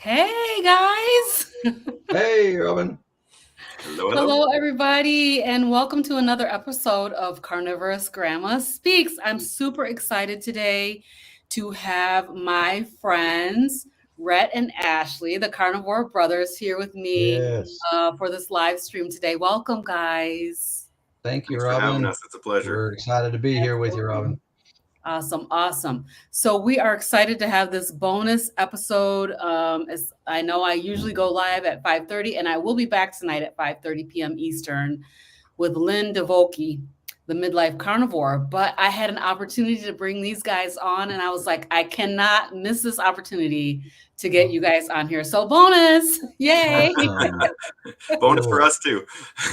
Hey guys! Hey, Robyn. Hello, hello. Hello, everybody, and welcome to another episode of Carnivorous Grandma Speaks. I'm super excited today to have my friends, Rhett and Ashley, the Carnivore Brothers, here with me Yes. for this live stream today. Welcome, guys. Thank you, Thanks for having Robyn. us. It's a pleasure. We're excited to be here with you, Absolutely. Robyn. Awesome, awesome. So we are excited to have this bonus episode. As I know, I usually go live at 5:30, and I will be back tonight at 5:30 p.m. Eastern with Lynn DeVoki, the Midlife Carnivore. But I had an opportunity to bring these guys on, and I was like, I cannot miss this opportunity to get you guys on here. So bonus, yay! Awesome. Bonus for Cool. us too.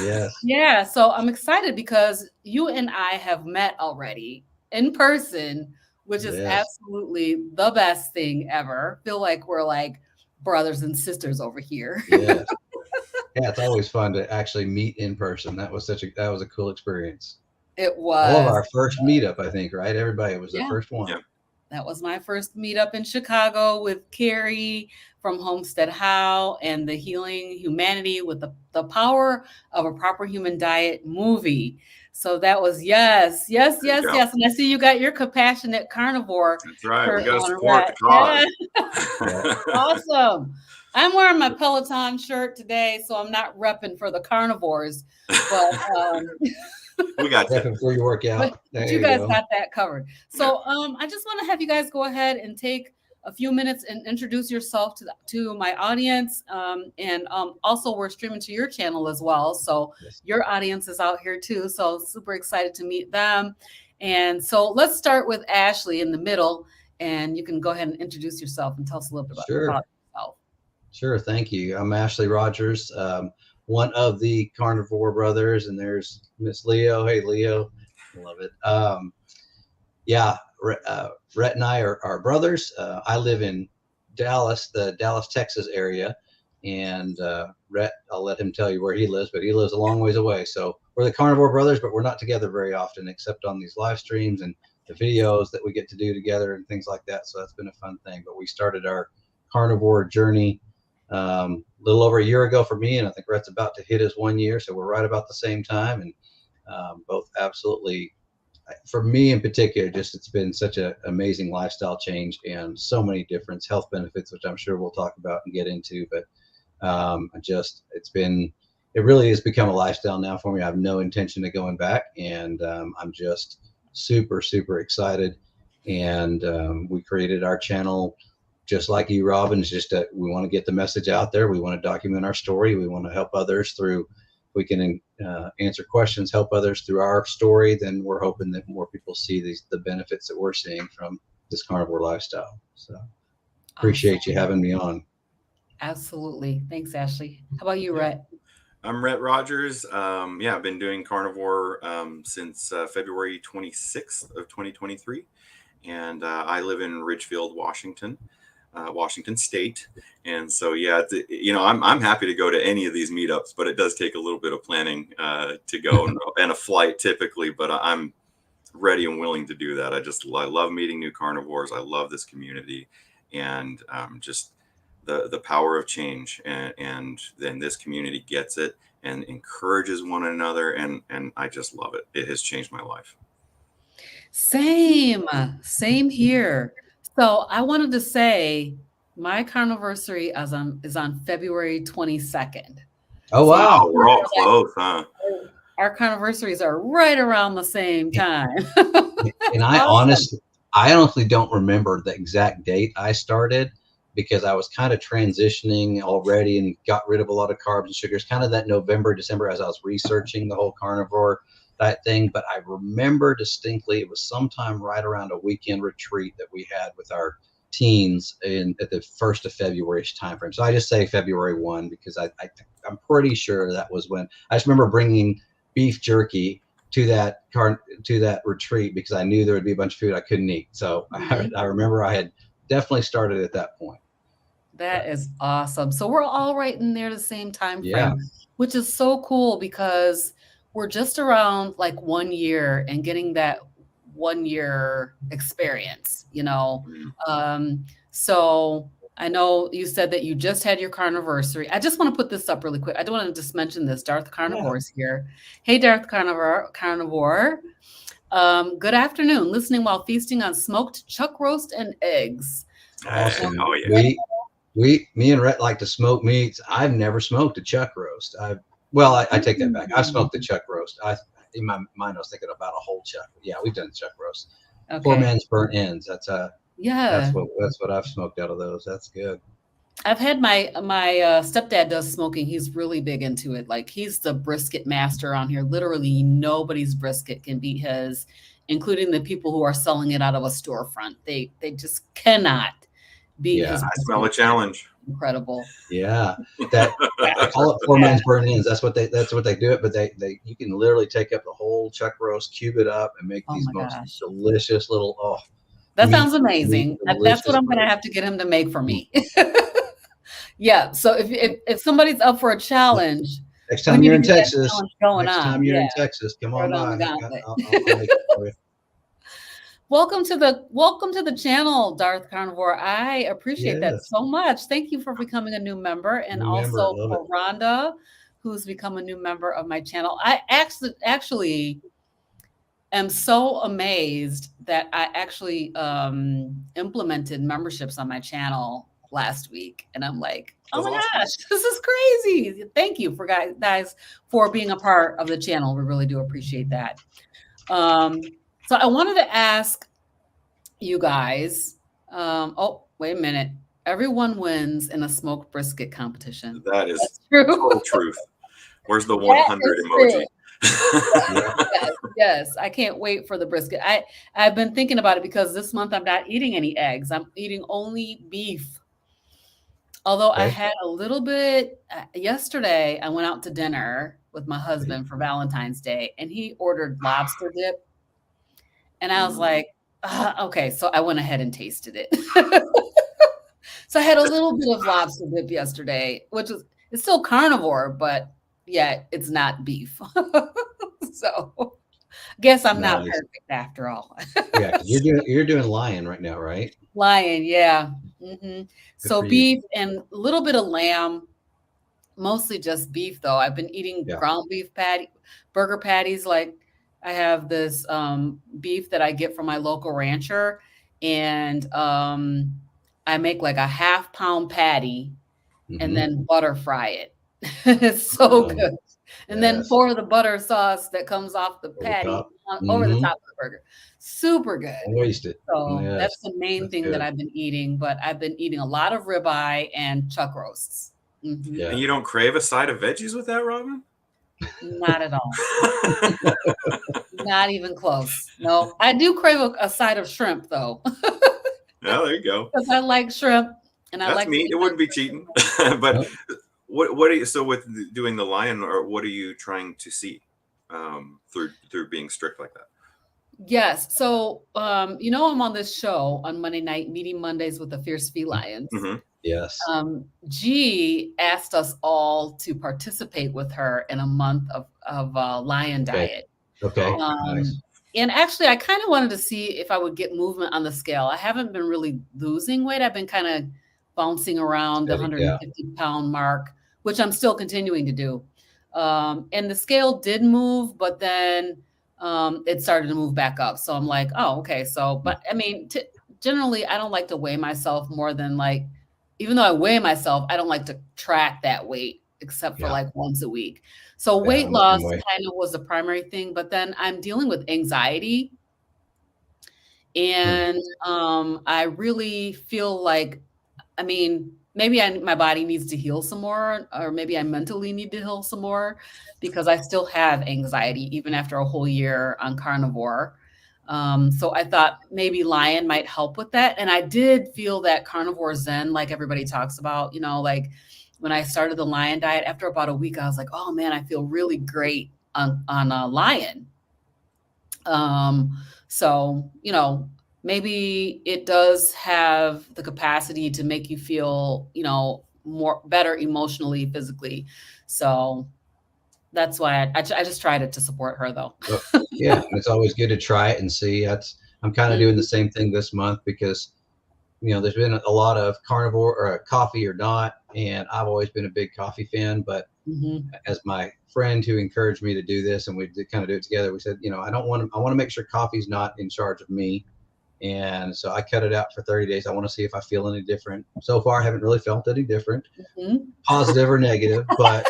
Yes. Yeah, so I'm excited because you and I have met already in person, which is Yes. absolutely the best thing ever. Feel like we're like brothers and sisters over here. Yes. Yeah, it's always fun to actually meet in person. That was a cool experience. It All of was. our first meetup, I think, right? Everybody was the Yeah, first one. Yep. that was my first meetup in Chicago with Carrie from Homestead How and the Healing Humanity with the Power of a Proper Human Diet movie. So that was yes, yes, There you yes, go. yes. And I see you got your compassionate carnivore That's right. We shirt got to on, support Rhett. the cause. Yeah, awesome. I'm wearing my Peloton shirt today, so I'm not repping for the carnivores, but We got you. Step before you work but, out. but There you you guys go. got that covered. Yeah. So I just want to have you guys go ahead and take a few minutes and introduce yourself to my audience. And also we're streaming to your channel as well. So Yes. your audience is out here too. So super excited to meet them. And so let's start with Ashley in the middle. And you can go ahead and introduce yourself and tell us a little bit about Sure. yourself. Sure. Thank you. I'm Ashley Rogers, one of the Carnivore Brothers, and there's Miss Leo. Hey, Leo. Love it. Yeah, Rhett and I are brothers. I live in Dallas, the Dallas, Texas area, and Rhett, I'll let him tell you where he lives, but he lives a long ways away. So we're the Carnivore Brothers, but we're not together very often, except on these live streams and the videos that we get to do together and things like that. So that's been a fun thing. But we started our Carnivore Journey a little over a year ago for me, and I think Rhett's about to hit his 1 year, so we're right about the same time, and both absolutely, for me in particular, just it's been such an amazing lifestyle change and so many different health benefits, which I'm sure we'll talk about and get into. But it really has become a lifestyle now for me. I have no intention of going back, and I'm just super, super excited. And we created our channel just like you, Robyn. It's just that we want to get the message out there. We want to document our story. We want to help others through. We can answer questions, help others through our story. Then we're hoping that more people see the benefits that we're seeing from this carnivore lifestyle. So appreciate you having me on. Absolutely. Thanks, Ashley. How about you, Yeah. Rhett? I'm Rhett Rogers. Yeah, I've been doing carnivore since February 26th of 2023. And I live in Ridgefield, Washington. Washington State, and so yeah, I'm happy to go to any of these meetups, but it does take a little bit of planning to go and a flight typically. But I'm ready and willing to do that. I love meeting new carnivores. I love this community, and just the power of change, and then this community gets it and encourages one another, and I just love it. It has changed my life. Same here. So I wanted to say my carniversary is on February 22nd. Oh, So wow. Wow, we're all close, huh? our carniversaries are right around the same time. And Awesome. I honestly don't remember the exact date I started, because I was kind of transitioning already and got rid of a lot of carbs and sugars, kind of that November, December, as I was researching the whole carnivore diet thing. But I remember distinctly it was sometime right around a weekend retreat that we had with our teens at the 1st of February-ish timeframe. So I just say February 1 because I'm pretty sure that was when. I just remember bringing beef jerky to that retreat because I knew there would be a bunch of food I couldn't eat. So I remember I had definitely started at that point. That is awesome. So we're all right in there the same time Yeah. frame, which is so cool because we're just around like 1 year and getting that 1 year experience, you know. Mm. So I know you said that you just had your carniversary. I just want to put this up really quick. I don't want to just mention this. Darth Carnivore is here. Hey, Darth Carnivore. Good afternoon. Listening while feasting on smoked chuck roast and eggs. Awesome. Oh yeah. Me and Rhett like to smoke meats. I've never smoked a chuck roast. I take that back. I've smoked the chuck roast. In my mind, I was thinking about a whole chuck. Yeah, we've done chuck roast. Okay. Poor man's burnt ends. That's Yeah. That's what I've smoked out of those. That's good. I've had my stepdad does smoking. He's really big into it. Like he's the brisket master on here. Literally nobody's brisket can beat his, including the people who are selling it out of a storefront. They just cannot beat his. I smell a challenge. Incredible. Yeah, that I call it poor man's burnt ends. That's what they do it. But they you can literally take up the whole chuck roast, cube it up, and make these most delicious little That sounds amazing. That's what I'm going to have to get him to make for me. Yeah. So if somebody's up for a challenge, next time you're in Texas, come on by. I'll make it for you. Welcome to the channel, Darth Carnivore. I appreciate that so much. Thank you for becoming a new member, and also for Rhonda, who's become a new member of my channel. I actually am so amazed that I actually implemented memberships on my channel last week, and I'm like, oh my gosh, this is crazy. Thank you for guys for being a part of the channel. We really do appreciate that. So I wanted to ask you guys, oh, wait a minute. Everyone wins in a smoked brisket competition. That is total truth. Where's the 100 emoji? Yes, I can't wait for the brisket. I've been thinking about it because this month I'm not eating any eggs. I'm eating only beef. Although I had a little bit yesterday, I went out to dinner with my husband for Valentine's Day, and he ordered lobster dip. And I was like, okay, so I went ahead and tasted it. So I had a little bit of lobster dip yesterday, it's still carnivore, but yeah, it's not beef. So I guess I'm not perfect after all. Yeah, you're doing lion right now, right? Lion, yeah. Mm-hmm. So beef and a little bit of lamb, mostly just beef though. I've been eating ground beef burger patties. Like I have this beef that I get from my local rancher, and I make like a half-pound patty and then butter fry it. It's so good. And then pour the butter sauce that comes off the patty over the top of the burger. Super good. Don't waste it. So that's the main thing that I've been eating, but I've been eating a lot of ribeye and chuck roasts. Mm-hmm. Yeah. And you don't crave a side of veggies with that, Robyn? Not at all. Not even close. No, I do crave a side of shrimp though. Yeah, there you go. Because I like shrimp, and I like meat. It wouldn't be cheating. But what are you? So with doing the lion, or what are you trying to see through being strict like that? Yes. So I'm on this show on Monday night, Meeting Mondays with the Fierce Felines. Mm-hmm. Yes. G asked us all to participate with her in a month of lion diet. Okay. Nice. And actually, I kind of wanted to see if I would get movement on the scale. I haven't been really losing weight. I've been kind of bouncing around the 150-pound mark, which I'm still continuing to do. And the scale did move, but then it started to move back up. So I'm like, oh, okay. So, but I mean, generally, I don't like to weigh myself more than even though I weigh myself, I don't like to track that weight except for once a week. So weight loss kind of was the primary thing, but then I'm dealing with anxiety. And I really feel like, maybe my body needs to heal some more, or maybe I mentally need to heal some more, because I still have anxiety even after a whole year on carnivore. So I thought maybe lion might help with that. And I did feel that carnivore zen, like everybody talks about, like when I started the lion diet, after about a week, I was like, oh man, I feel really great on a lion. So, maybe it does have the capacity to make you feel, better emotionally, physically. So that's why I just tried it to support her though. Yeah. It's always good to try it and see. I'm kind of doing the same thing this month, because there's been a lot of carnivore or coffee or not, and I've always been a big coffee fan. But as my friend who encouraged me to do this, and we did kind of do it together, we said, I want to make sure coffee's not in charge of me. And so I cut it out for 30 days. I want to see if I feel any different. So far, I haven't really felt any different, positive or negative. But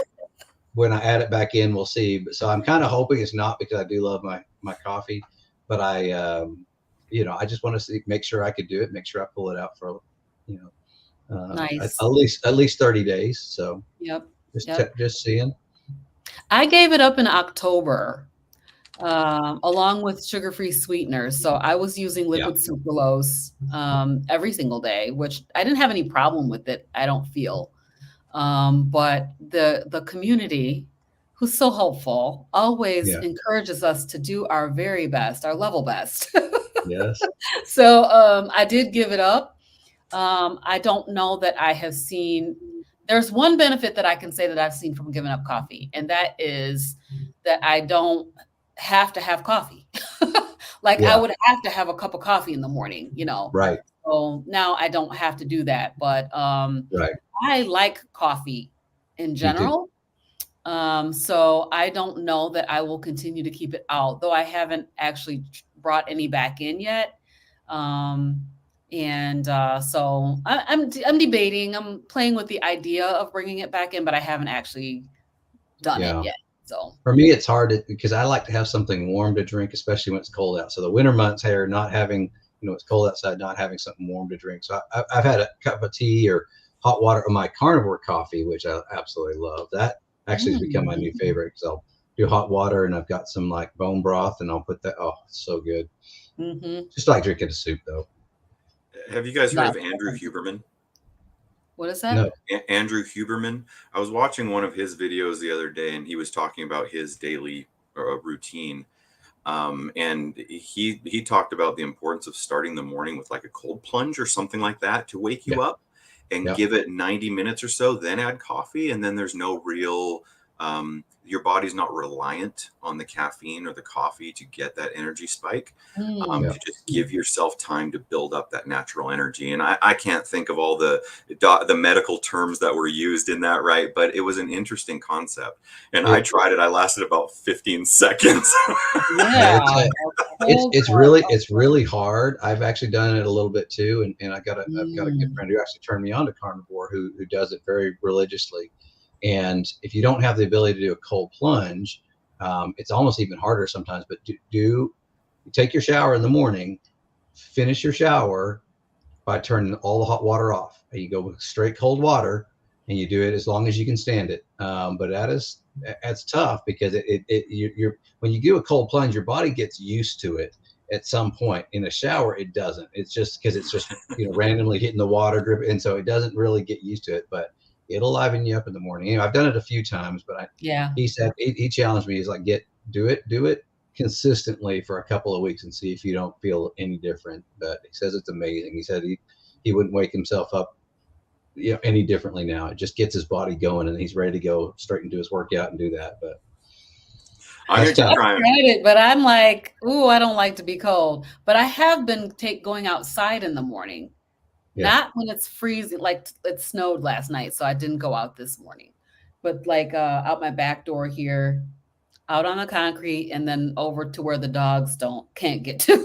when I add it back in, we'll see. So I'm kind of hoping it's not, because I do love my coffee. But I just want to make sure I could do it, make sure I pull it out for, nice. at least 30 days. So just seeing. I gave it up in October. Along with sugar-free sweeteners. So I was using liquid sucralose every single day, which I didn't have any problem with it, I don't feel. But the community, who's so helpful, always encourages us to do our very best, our level best. Yes. So I did give it up. I don't know that I have seen, there's one benefit that I can say that I've seen from giving up coffee, and that is that I don't have to have coffee. I would have to have a cup of coffee in the morning, Right. So now I don't have to do that. But I like coffee in general. So I don't know that I will continue to keep it out, though I haven't actually brought any back in yet. So I'm debating. I'm playing with the idea of bringing it back in, but I haven't actually done it yet. So for me, it's hard because I like to have something warm to drink, especially when it's cold out. So the winter months here, not having, it's cold outside, not having something warm to drink. So I've had a cup of tea or hot water, or my carnivore coffee, which I absolutely love. That actually has become my new favorite, because I'll do hot water, and I've got some bone broth, and I'll put that. Oh, it's so good. Just like drinking a soup, though. Have you guys heard of Andrew Huberman? What is that? No. Andrew Huberman. I was watching one of his videos the other day, and he was talking about his daily routine. And he talked about the importance of starting the morning with a cold plunge or something like that to wake you up, and give it 90 minutes or so, then add coffee. And then there's no real, your body's not reliant on the caffeine or the coffee to get that energy spike. To just give yourself time to build up that natural energy. And I can't think of all the medical terms that were used in that, right? But it was an interesting concept. And I tried it. I lasted about 15 seconds. It's really hard. I've actually done it a little bit too. And I've got a good friend who actually turned me on to carnivore, who does it very religiously. And if you don't have the ability to do a cold plunge, it's almost even harder sometimes. But you take your shower in the morning, finish your shower by turning all the hot water off. And you go with straight cold water, and you do it as long as you can stand it. But that's tough, because when you do a cold plunge, your body gets used to it at some point. In a shower, it doesn't. It's just because it's just randomly hitting the water drip, and so it doesn't really get used to it. But it'll liven you up in the morning. I've done it a few times, but he said, he challenged me. He's like, do it consistently for a couple of weeks and see if you don't feel any different. But he says it's amazing. He said he wouldn't wake himself up any differently now. It just gets his body going, and he's ready to go straight and do his workout and do that. But I've tried it, but I'm like, ooh, I don't like to be cold. But I have been going outside in the morning. Not when it's freezing, like it snowed last night, so I didn't go out this morning. But out my back door here, out on the concrete, and then over to where the dogs can't get to.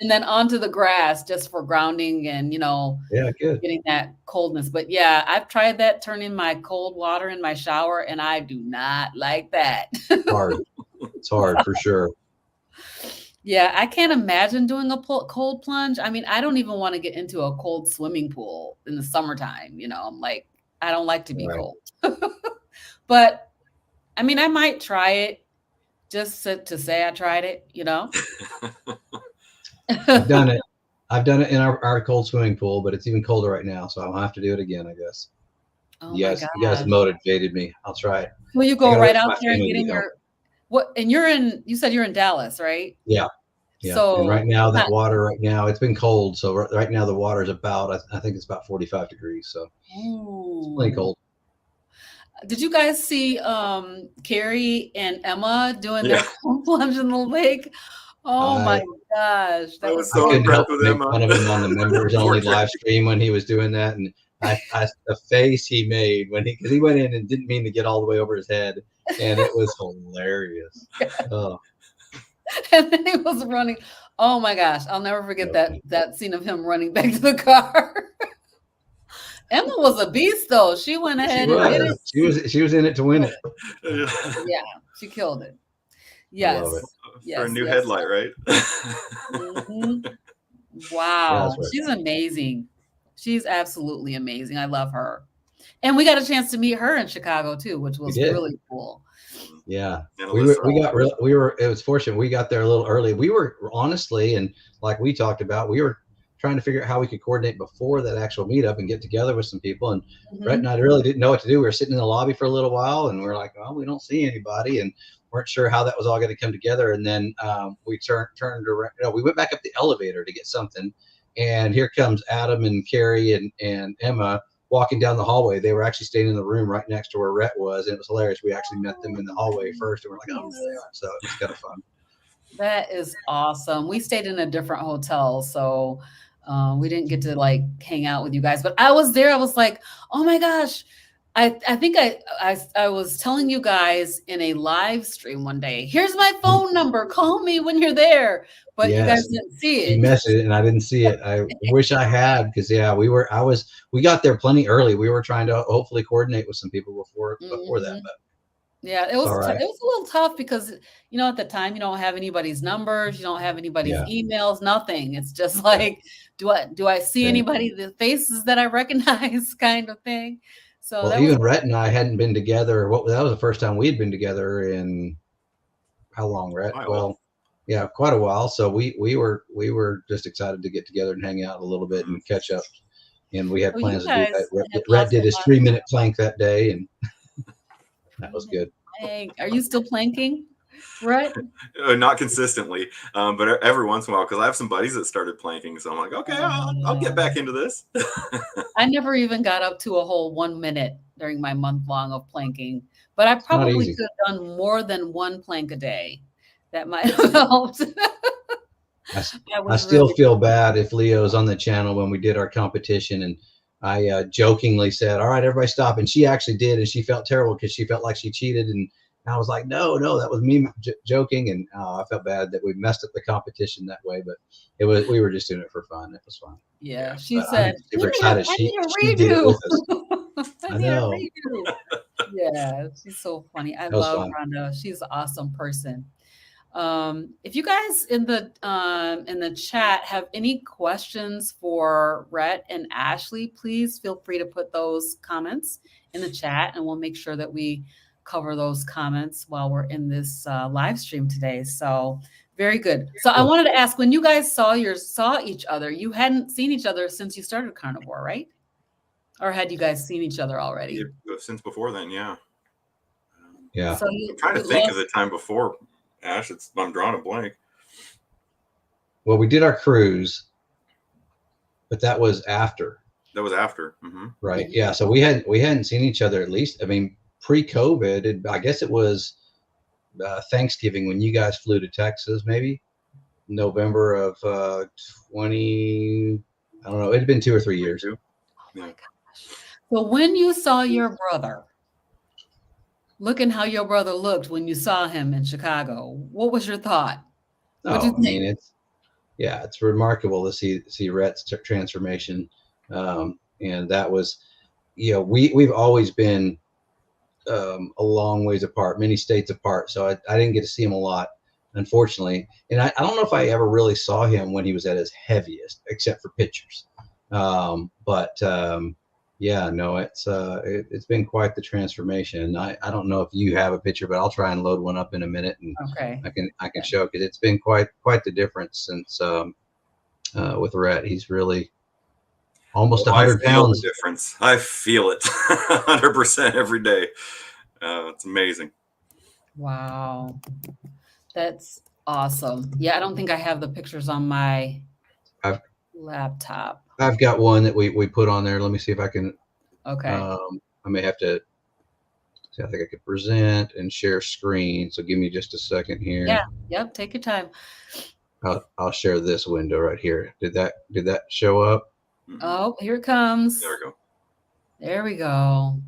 And then onto the grass just for grounding and getting that coldness. But I've tried that, turning my cold water in my shower, and I do not like that. It's hard for sure. Yeah, I can't imagine doing a cold plunge. I mean, I don't even want to get into a cold swimming pool in the summertime. I'm like, I don't like to be cold. But I mean, I might try it just to say I tried it, I've done it. I've done it in our cold swimming pool, but it's even colder right now, so I'll have to do it again, I guess. Oh you guys have motivated me. I'll try it. Will you go right out there and get in your and you said you're in Dallas, right? Yeah. So and right now that water it's been cold. So right now the water is about, I think it's about 45 degrees. So it's plenty cold. Did you guys see Carrie and Emma doing their cold plunge in the lake? Oh my gosh. I was I so couldn't help impressed but with make Emma. fun of him on the members only Unfortunate. live stream when he was doing that, and the face he made when because he went in and didn't mean to get all the way over his head, and it was hilarious. Oh, And then he was running. Oh my gosh. I'll never forget that scene of him running back to the car. Emma was a beast though. She went ahead and did it. she was in it to win it. Yeah, she killed it. I love it. For a new headlight, right? Mhm. Wow. right. She's amazing. She's absolutely amazing. I love her. And we got a chance to meet her in Chicago too, which was really cool. Yeah, it was fortunate we got there a little early. We were honestly, and like we talked about, we were trying to figure out how we could coordinate before that actual meetup and get together with some people. And Rhett and I really didn't know what to do. We were sitting in the lobby for a little while, and we're like, well, we don't see anybody, and weren't sure how that was all going to come together. And then we turned around. We went back up the elevator to get something, and here comes Adam and Carrie and Emma walking down the hallway. They were actually staying in the room right next to where Rhett was, and it was hilarious. We actually met them in the hallway first, and we're like, oh, there they are. So it was kind of fun. That is awesome. We stayed in a different hotel, so we didn't get to like hang out with you guys. But I was there. I was like, oh my gosh. I think I was telling you guys in a live stream one day, here's my phone number. Call me when you're there. But you guys didn't see it. You messaged it and I didn't see it. I wish I had, because we got there plenty early. We were trying to hopefully coordinate with some people before that. But yeah, it was it was a little tough because at the time you don't have anybody's numbers, you don't have anybody's emails, nothing. It's just like, do I see anybody, the faces that I recognize, kind of thing. So even Rhett and I hadn't been together. That was the first time we had been together in how long, Rhett? Well, yeah, quite a while. So we were just excited to get together and hang out a little bit and catch up. And we had plans to do that. Rhett did his 3-minute plank that day, and that was good. Are you still planking, Rhett? Not consistently, but every once in a while, because I have some buddies that started planking. So I'm like, okay, I'll get back into this. I never even got up to a whole 1 minute during my month long of planking, but I probably could have done more than one plank a day. That might have helped. I still feel bad if Leo's on the channel when we did our competition, and I jokingly said, all right, everybody stop. And she actually did, and she felt terrible because she felt like she cheated. And I was like, no, that was me joking. And I felt bad that we messed up the competition that way, but we were just doing it for fun. It was fun. Yeah, she said, super excited. She did it with us. I know. Yeah, she's so funny. I love Rhonda. She's an awesome person. If you guys in the chat have any questions for Rhett and Ashley, please feel free to put those comments in the chat, and we'll make sure that we cover those comments while we're in this live stream today. So very good. So I wanted to ask, when you guys saw each other, you hadn't seen each other since you started Carnivore, right? Or had you guys seen each other already? Since before then, yeah. Yeah. So I'm trying to think of the time before. Ash, I'm drawing a blank. Well, we did our cruise, but that was after. That was after. Mm-hmm. Right. Yeah. So we hadn't seen each other, at least. I mean, pre-COVID. I guess it was Thanksgiving when you guys flew to Texas, maybe November of 20. I don't know. It had been 2 or 3 years. Oh my gosh. So when you saw your brother, looking how your brother looked when you saw him in Chicago, what was your thought? I mean, it's remarkable to see Rhett's transformation, and that was, we've always been a long ways apart, many states apart, so I didn't get to see him a lot, unfortunately. And I don't know if I ever really saw him when he was at his heaviest, except for pictures. Yeah, no, it's been quite the transformation. I don't know if you have a picture, but I'll try and load one up in a minute, and I can show, because it's been quite the difference since with Rhett. He's really almost 100 pounds. Difference. I feel it 100% every day. It's amazing. Wow, that's awesome. Yeah, I don't think I have the pictures on my laptop. I've got one that we put on there. Let me see if I can. Okay. I may have to See, I think I could present and share screen. So give me just a second here. Yeah. Yep. Take your time. I'll share this window right here. Did that show up? Oh, here it comes. There we go. There we go.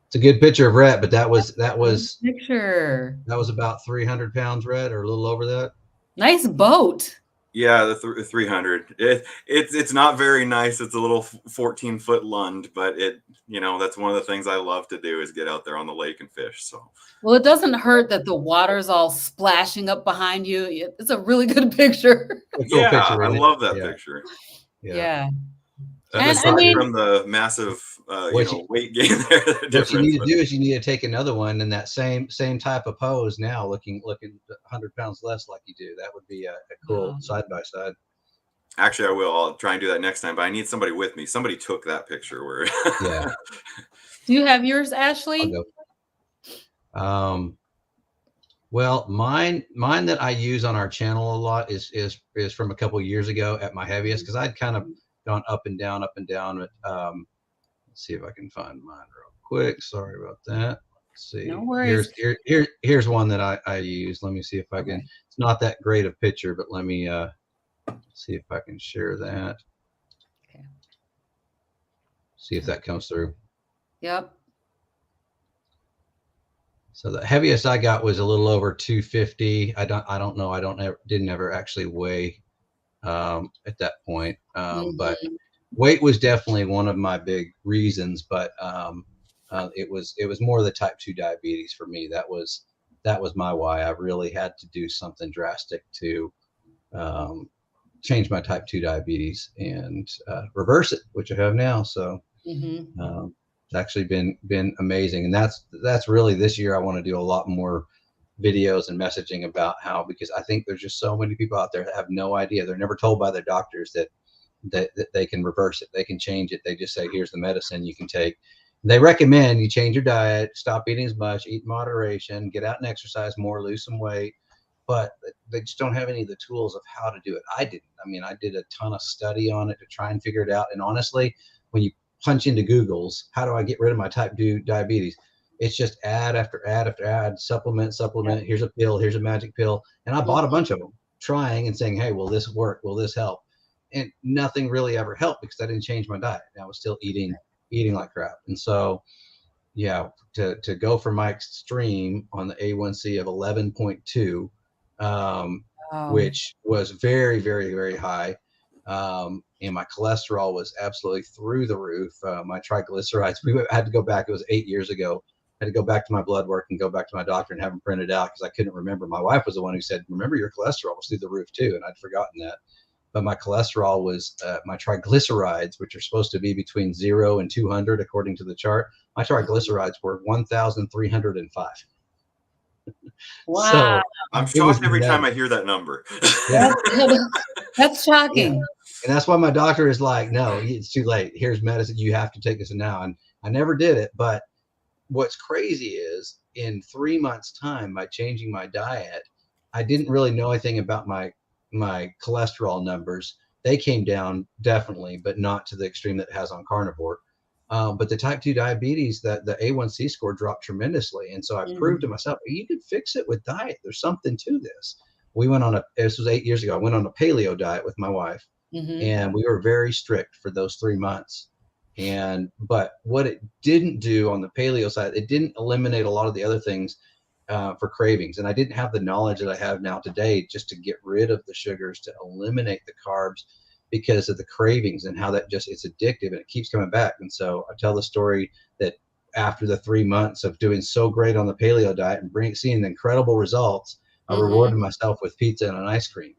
It's a good picture of Rhett, but that was picture. That was about 300 pounds, Rhett, or a little over that. Nice boat. Yeah, the 300. It's not very nice. It's a little 14-foot Lund, but that's one of the things I love to do is get out there on the lake and fish. So, well, it doesn't hurt that the water's all splashing up behind you. It's a really good picture. Yeah, picture, I love that picture. Yeah. Aside from the massive weight gain there. What you need to do is you need to take another one in that same type of pose now, looking 100 pounds less like you do. That would be a cool side by side. Actually, I will. I'll try and do that next time, but I need somebody with me. Somebody took that picture where Yeah. Do you have yours, Ashley? Well, mine that I use on our channel a lot is from a couple of years ago at my heaviest, because I'd kind of gone up and down. But let's see if I can find mine real quick. Sorry about that. Let's see. No worries. Here's one that I use. Let me see if I can. It's not that great a picture, but let me see if I can share that. Okay. See if that comes through. Yep. So the heaviest I got was a little over 250. I don't know. Didn't ever actually weigh at that point. But weight was definitely one of my big reasons, but it was more the type 2 diabetes for me. That was my why. I really had to do something drastic to change my type 2 diabetes and reverse it, which I have now. So it's actually been amazing. And that's really this year. I want to do a lot more videos and messaging about how, because I think there's just so many people out there that have no idea. They're never told by their doctors that they can reverse it. They can change it. They just say, here's the medicine you can take. They recommend you change your diet, stop eating as much, eat in moderation, get out and exercise more, lose some weight, but they just don't have any of the tools of how to do it. I didn't. I mean, I did a ton of study on it to try and figure it out. And honestly, when you punch into Google's, how do I get rid of my type 2 diabetes? It's just ad after ad after ad, supplement. Here's a pill, here's a magic pill. And I bought a bunch of them, trying and saying, hey, will this work? Will this help? And nothing really ever helped because I didn't change my diet. I was still eating like crap. And so, yeah, to go from my extreme on the A1C of 11.2, which was very, very, very high. And my cholesterol was absolutely through the roof. My triglycerides, we had to go back. It was 8 years ago. I had to go back to my blood work and go back to my doctor and have them printed out because I couldn't remember. My wife was the one who said, remember, your cholesterol was through the roof too. And I'd forgotten that. But my cholesterol was, my triglycerides, which are supposed to be between 0 and 200, according to the chart, my triglycerides were 1,305. Wow. So I'm shocked every time I hear that number. Yeah. That's shocking. Yeah. And that's why my doctor is like, no, it's too late. Here's medicine. You have to take this now. And I never did it. But what's crazy is in 3 months' time, by changing my diet, I didn't really know anything about my cholesterol numbers. They came down definitely, but not to the extreme that it has on carnivore. But the type 2 diabetes, the A1C score dropped tremendously. And so I proved to myself, you could fix it with diet. There's something to this. We went on this was 8 years ago. I went on a paleo diet with my wife, and we were very strict for those 3 months. But what it didn't do on the paleo side, it didn't eliminate a lot of the other things for cravings. And I didn't have the knowledge that I have now today just to get rid of the sugars, to eliminate the carbs, because of the cravings and how that it's addictive and it keeps coming back. And so I tell the story that after the 3 months of doing so great on the paleo diet and seeing the incredible results, I rewarded myself with pizza and an ice cream.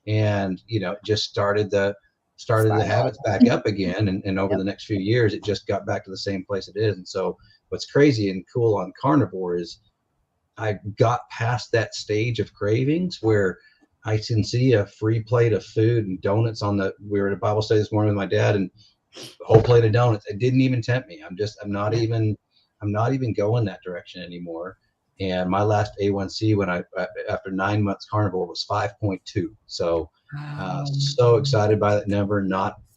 And, it just started the habits back up again. And over the next few years, it just got back to the same place it is. And so what's crazy and cool on carnivore is I got past that stage of cravings where I can see a free plate of food and donuts we were at a Bible study this morning with my dad, and a whole plate of donuts. It didn't even tempt me. I'm not even going that direction anymore. And my last A1C after 9 months carnivore was 5.2. So, so excited by that number.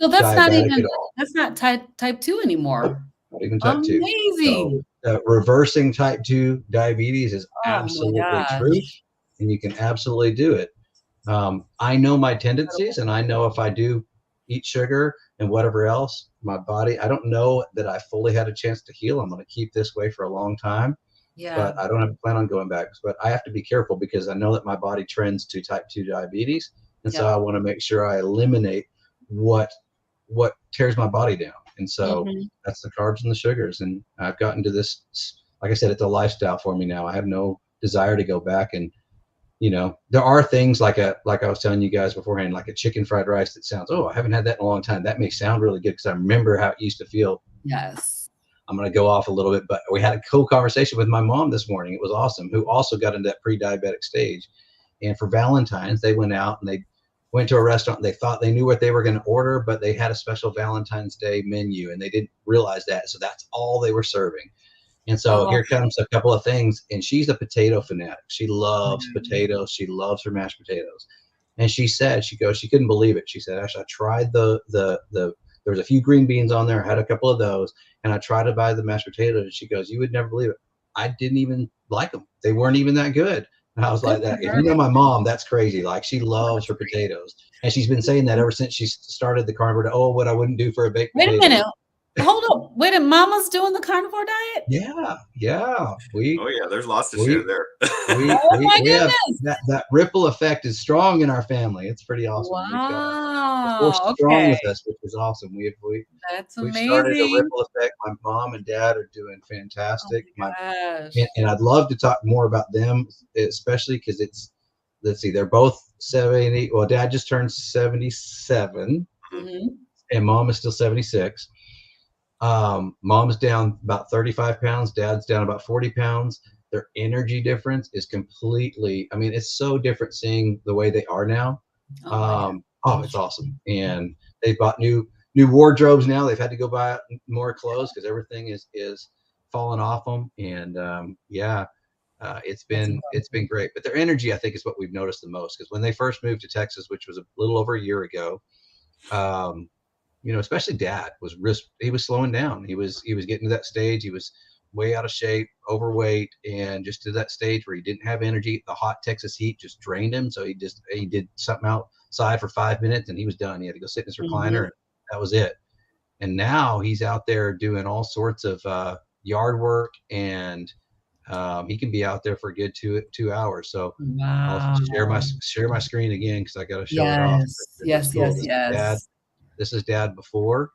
So that's not even, that's not type 2 anymore. not even type 2. Amazing. So reversing type 2 diabetes is Oh my absolutely true, gosh. and you can absolutely do it. I know my tendencies, and I know if I do eat sugar and whatever else, my body, I don't know that I fully had a chance to heal. I'm going to keep this way for a long time, Yeah. but I don't have a plan on going back. But I have to be careful because I know that my body trends to type 2 diabetes. And so Yep. I want to make sure I eliminate what tears my body down. And so Mhm. that's the carbs and the sugars. And I've gotten to this, like I said, it's a lifestyle for me now. I have no desire to go back. And there are things like I was telling you guys beforehand, like a chicken fried rice that sounds, oh, I haven't had that in a long time. That may sound really good because I remember how it used to feel. Yes. I'm going to go off a little bit, but we had a cool conversation with my mom this morning. It was awesome, who also got into that pre-diabetic stage. And for Valentine's, they went out and they went to a restaurant. And they thought they knew what they were going to order, but they had a special Valentine's Day menu and they didn't realize that. So that's all they were serving. And so Oh, here comes a couple of things. And she's a potato fanatic. She loves Mhm. potatoes. She loves her mashed potatoes. And she said, she couldn't believe it. She said, actually, I tried there was a few green beans on there. I had a couple of those and I tried to buy the mashed potatoes. And she goes, you would never believe it. I didn't even like them. They weren't even that good. And I was Good like for that. If her. you know my mom, that's crazy. Like she loves That's her great. potatoes. And she's been saying that ever since she started the carnivore. Oh, what I wouldn't do for a baked Wait a potato. minute. Hold up. Wait a Mama's doing the carnivore diet? Yeah. Oh yeah, there's lots to we share there. Oh my we have goodness. that ripple effect is strong in our family. It's pretty awesome. We've got the force Wow. strong Okay. with us, which is awesome. That's We've started a amazing. ripple effect. My mom and dad are doing Oh fantastic. my gosh. And I'd love to talk more about them, especially because let's see, they're both 70. Well, dad just turned 77 Mhm. and mom is still 76. Mom's down about 35 pounds. Dad's down about 40 pounds. Their energy difference is completely, I mean, it's so different seeing the way they are now. Oh my It's gosh. awesome. And they bought new wardrobes now. They've had to go buy more clothes because everything is falling off them. And it's That's been great. But their energy, I think, is what we've noticed the most because when they first moved to Texas, which was a little over a year ago, um, especially dad he was slowing down. He was getting to that stage. He was way out of shape, overweight, and just to that stage where he didn't have energy. The hot Texas heat just drained him. So he did something outside for 5 minutes and he was done. He had to go sit in his recliner Mhm. and that was it. And now he's out there doing all sorts of yard work and he can be out there for a good 2 hours. So I'll Wow. share my screen again because I got to show it off. Yes. This is Yes, cool. yes, yes. This is dad before.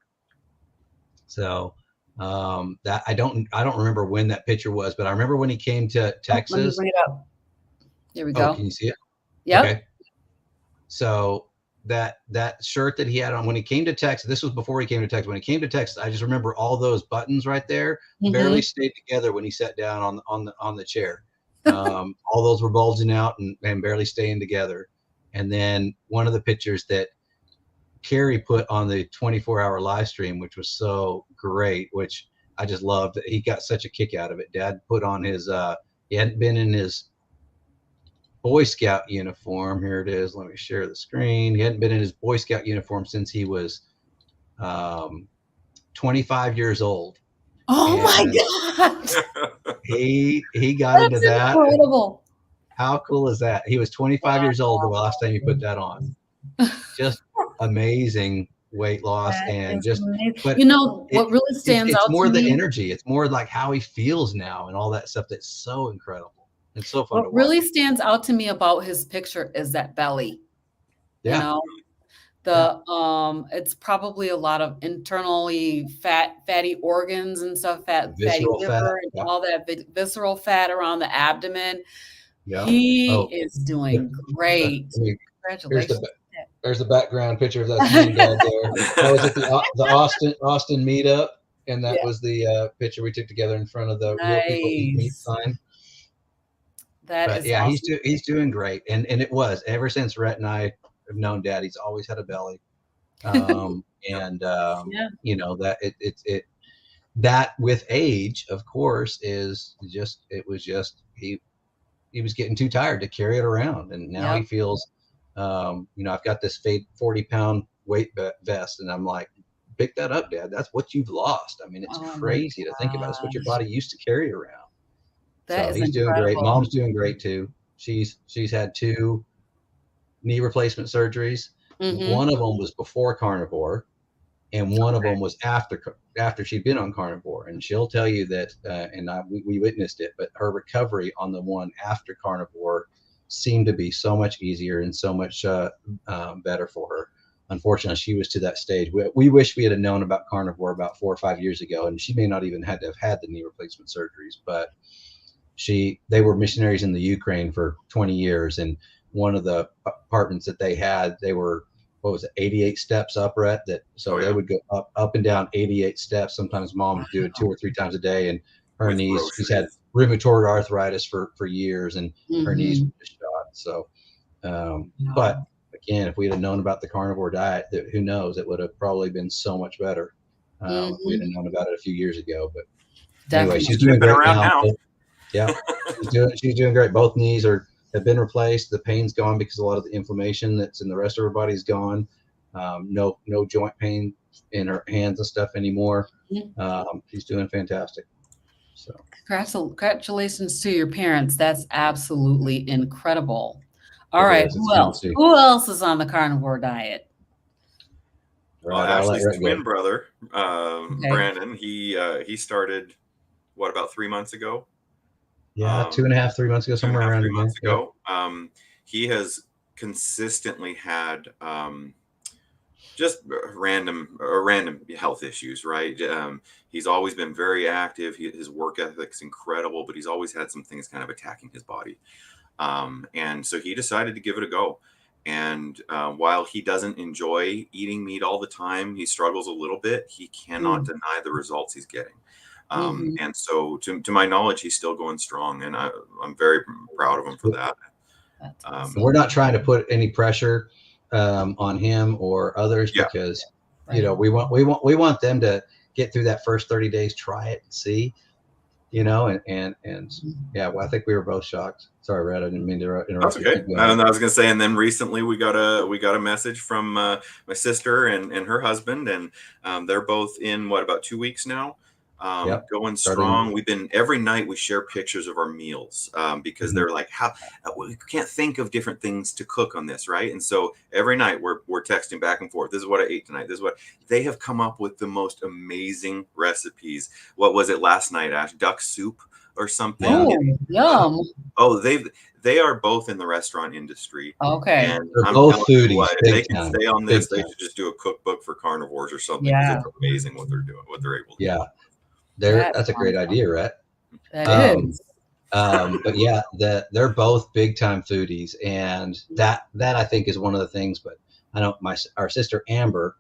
So that I don't remember when that picture was, but I remember when he came to Oh, let me Texas. bring it up. There we Oh, go. can you see it? Yep. Okay. So that shirt that he had on when he came to Texas, this was before he came to Texas. When he came to Texas, I just remember all those buttons right there barely Mhm. stayed together when he sat down on the chair. All those were bulging out and barely staying together. And then one of the pictures that Carrie put on the 24-hour live stream, which was so great, which I just loved. He got such a kick out of it. Dad put on he hadn't been in his Boy Scout uniform. Here it is. Let me share the screen. He hadn't been in his Boy Scout uniform since he was um, 25 years old. Oh my And god. he got into That's that. incredible. How cool is that? He was 25 years old the last time he put that on. Just amazing weight loss That and is just, amazing. but You know, it, what really stands it's out to more the me, energy. It's more like how he feels now and all that stuff. That's so incredible. It's so fun what to watch. really stands out to me about his picture is that belly, you Yeah. know? Yeah. It's probably a lot of internally fatty organs and stuff, fatty Visceral fat. liver and Yeah. all that visceral fat around the abdomen. Yeah. He Oh, is doing great. here's Congratulations. there's the background picture of that's me and dad there. That was at the Austin meetup. And that Yeah, was the picture we took together in front of the Real People Eat Meat nice. sign. That But is yeah, awesome. he's doing great. And it was ever since Rhett and I have known dad, he's always had a belly. And Yeah. that that with age, of course, is just it was just he was getting too tired to carry it around, and now he Yep. feels I've got this 40-pound weight vest, and I'm like, pick that up, Dad. That's what you've lost. I mean, it's Oh my crazy to think about. It's what your gosh. body used to carry around. That So is he's doing great. incredible. Mom's doing great too. She's had 2 knee replacement surgeries. Mm-hmm. One of them was before Carnivore, and one of them was after she'd been on Carnivore. And she'll tell you that, we witnessed it, but her recovery on the one after Carnivore seemed to be so much easier and so much better for her. Unfortunately, she was to that stage. We wish we had known about Carnivore about 4 or 5 years ago, and she may not even had to have had the knee replacement surgeries, but they were missionaries in the Ukraine for 20 years, and one of the apartments that they had, they were, what was it, 88 steps up, Rhett? They would go up and down 88 steps. Sometimes Mom would do it 2 or 3 times a day, and her With knees, she's had groceries. rheumatoid arthritis for years, and her knees Mm-hmm. were just shot. So, but again, if we'd have known about the carnivore diet, who knows, it would have probably been so much better if we'd have known about it a few years ago. But anyway, she's doing Been great around now. now. Yeah, she's doing great. Both knees have been replaced. The pain's gone because a lot of the inflammation that's in the rest of her body's gone. No joint pain in her hands and stuff anymore. She's doing fantastic. So Congratulations to your parents. That's absolutely incredible. All it right, is. who It's else? fancy. Who else is on the carnivore diet? Right, Ashley's twin brother, Okay. Brandon, he started about 3 months ago? Yeah, 2.5, 3 months ago, somewhere around 3 there. months ago. He has consistently had just random health issues, right? He's always been very active. His work ethic's incredible, but he's always had some things kind of attacking his body. And so he decided to give it a go. And while he doesn't enjoy eating meat all the time, he struggles a little bit. He cannot deny the results he's getting. And so to my knowledge, he's still going strong, and I'm very proud of him for that. Awesome. We're not trying to put any pressure on him or others, Yeah. because we want them to get through that first 30 days, try it and see, and yeah, well, I think we were both shocked. Sorry, Red, I didn't mean to interrupt. That's okay. And I was gonna say, and then recently we got a message from my sister and her husband, and they're both in about 2 weeks now. Going strong. We've been, every night we share pictures of our meals because they're like, how we can't think of different things to cook on this, right? And so every night we're texting back and forth. This is what I ate tonight. This is what they have come up with, the most amazing recipes. What was it last night, Ash? Duck soup or something? Oh, yum. They are both in the restaurant industry. Okay. And they're I'm both telling you foodies. what, if they can stay on this, they should just do a cookbook for carnivores or something. Yeah. It's amazing what they're doing, what they're able to do. Yeah. That's a great idea, right? That is. But yeah, they're both big time foodies, and that I think is one of the things. But I know our sister Amber,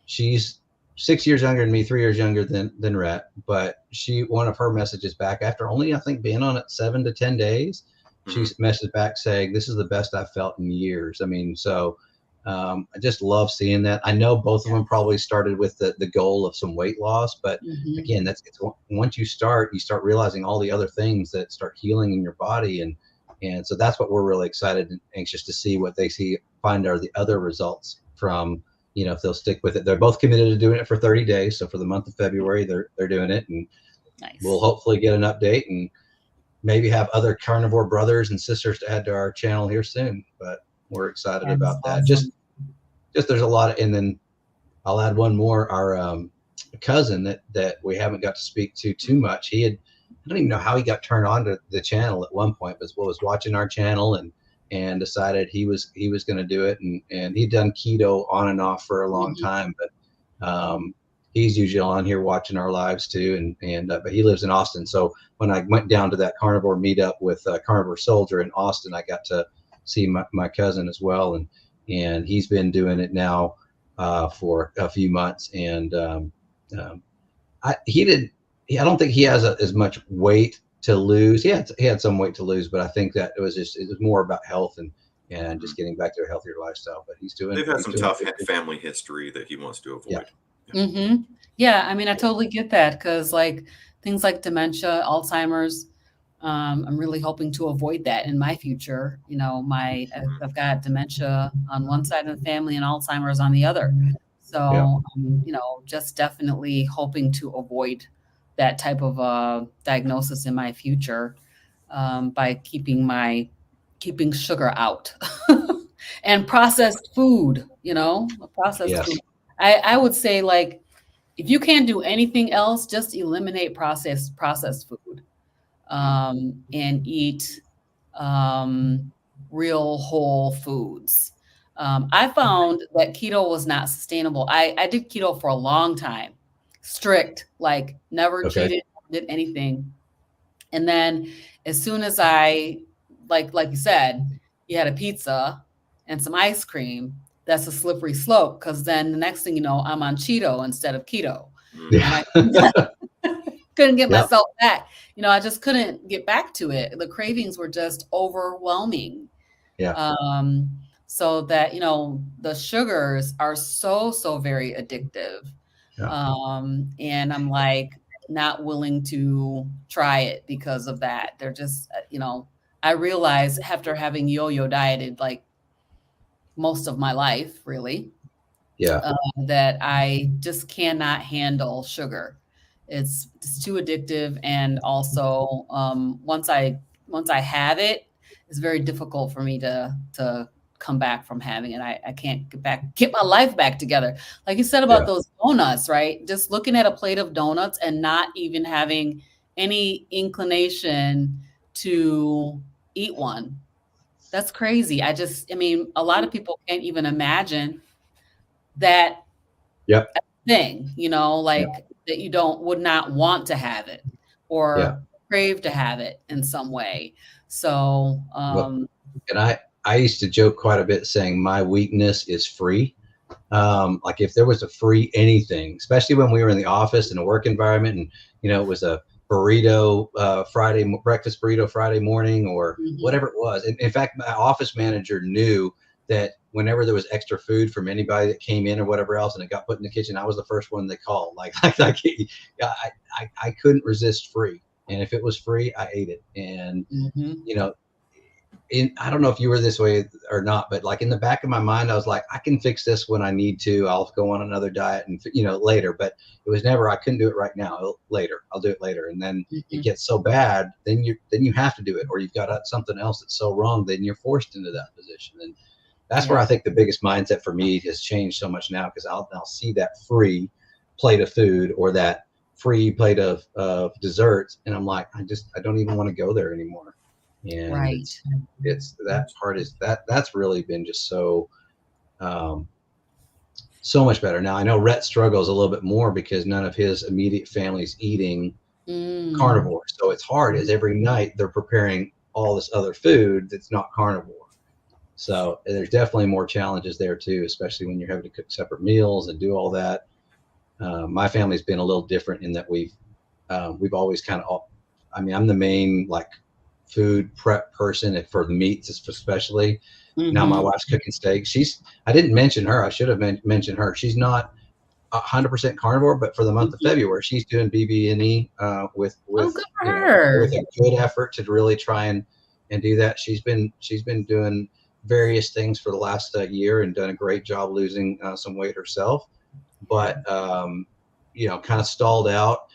she's 6 years younger than me, 3 years younger than Rhett. But one of her messages back after only, I think, being on it 7 to 10 days, she messaged back saying, "This is the best I've felt in years." I mean, so I just love seeing that. I know both of them probably started with the goal of some weight loss, but again, once you start realizing all the other things that start healing in your body, and so that's what we're really excited and anxious to see what they find are the other results from, if they'll stick with it. They're both committed to doing it for 30 days. So for the month of February, they're doing it, and we'll hopefully get an update and maybe have other carnivore brothers and sisters to add to our channel here soon. But we're excited about that. Awesome. Just there's a lot of, and then I'll add one more. Our cousin that we haven't got to speak to too much. I don't even know how he got turned on to the channel at one point, but was watching our channel and decided he was going to do it. And he'd done keto on and off for a long time, but he's usually on here watching our lives too. But he lives in Austin. So when I went down to that carnivore meetup with Carnivore Soldier in Austin, I got to see my cousin as well. And he's been doing it now for a few months. And I don't think he has as much weight to lose. He had some weight to lose, but I think that it was more about health and just getting back to a healthier lifestyle. But they've had some tough family history that he wants to avoid. Yeah. Yeah, I mean, I totally get that, because things like dementia, Alzheimer's, I'm really hoping to avoid that in my future. I've got dementia on one side of the family and Alzheimer's on the other. Yeah. So, just definitely hoping to avoid that type of diagnosis in my future, by keeping sugar out and processed food. Processed food. Yes. I would say, like, if you can't do anything else, just eliminate processed food, and eat um, real whole foods. I found that keto was not sustainable. I did keto for a long time, strict, like never Okay. cheated, did anything. And then as soon as like you said, you had a pizza and some ice cream, that's a slippery slope, because then the next thing you know, I'm on Cheeto instead of keto. Mhm. And Yeah. I couldn't get Yep. myself back. I just couldn't get back to it. The cravings were just overwhelming. Yeah. Um, so that, the sugars are so, so very addictive. Yeah. And I'm like not willing to try it because of that. They're just, I realize after having yo-yo dieted like most of my life, really, Yeah. that I just cannot handle sugar. It's just too addictive, and also once I have it, it's very difficult for me to come back from having it. I can't get my life back together. Like you said about Yeah. those donuts, right? Just looking at a plate of donuts and not even having any inclination to eat one. That's crazy. I mean, a lot of people can't even imagine that Yep. thing, Yeah. like that you would not want to have it Yeah. or crave to have it in some way. So, Well, and I used to joke quite a bit saying my weakness is free. Like if there was a free anything, especially when we were in the office in a work environment, and it was a burrito breakfast burrito Friday morning, or mhm, whatever it was. In fact, my office manager knew that whenever there was extra food from anybody that came in or whatever else, and it got put in the kitchen, I was the first one they called. I couldn't resist free, and if it was free, I ate it. And mhm. you know, I don't know if you were this way or not, but like in the back of my mind, I was like, I can fix this when I need to. I'll go on another diet and later. But it was never. I couldn't do it right now. Later, I'll do it later. And then it Mhm. gets so bad, then you have to do it, or you've got something else that's so wrong, then you're forced into that position. And that's where Yeah. I think the biggest mindset for me has changed so much now, because I'll see that free plate of food or that free plate of desserts, and I'm like, I don't even want to go there anymore. And Right. it's that part is that's really been just um, so much better. Now I know Rhett struggles a little bit more because none of his immediate family's eating Mm. carnivore, so it's hard as every night they're preparing all this other food that's not carnivore. So there's definitely more challenges there too, especially when you're having to cook separate meals and do all that. My family's been a little different in that we've always kind of, I mean, I'm the main like food prep person for the meats, especially. Now my Mhm. wife's cooking steak. I didn't mention her. I should have mentioned her. She's not 100% carnivore, but for the month of Mhm. February, she's doing BB&E Oh, good for with her. a good effort to really try and do that. She's been doing various things for the last year and done a great job losing some weight herself, but kind of stalled out.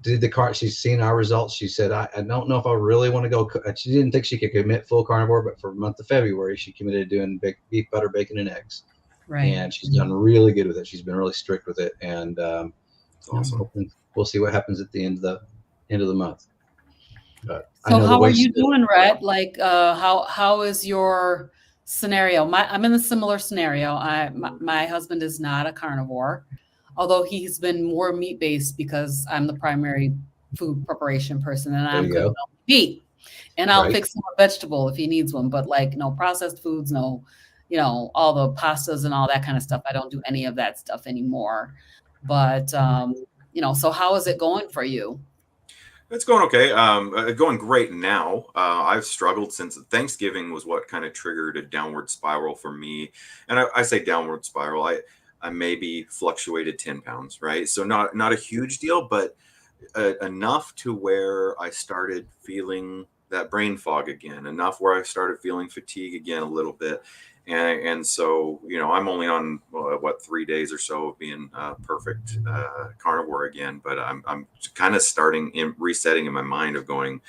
Did the car? She's seen our results. She said, I don't know if I really want to go. She didn't think she could commit full carnivore, but for the month of February, she committed to doing beef, butter, bacon, and eggs, Right. and she's done really good with it. She's been really strict with it, and It's awesome. we'll see what happens at the end of the month. But I So know the how are weight's you still. doing, Rhett? Like, how is your scenario? I'm in a similar scenario. My husband is not a carnivore, although he's been more meat based because I'm the primary food preparation person, and There I'm you good with go. meat. And I'll Right. fix him a vegetable if he needs one, but like no processed foods, no, all the pastas and all that kind of stuff. I don't do any of that stuff anymore. But so how is it going for you? It's going okay. Going great now. I've struggled since Thanksgiving was what kind of triggered a downward spiral for me. And I say downward spiral. I maybe fluctuated 10 pounds, right? So not a huge deal, but enough to where I started feeling that brain fog again, enough where I started feeling fatigue again a little bit. And so, I'm only on what 3 days or so of being perfect carnivore again, but I'm kind of starting in resetting in my mind of doing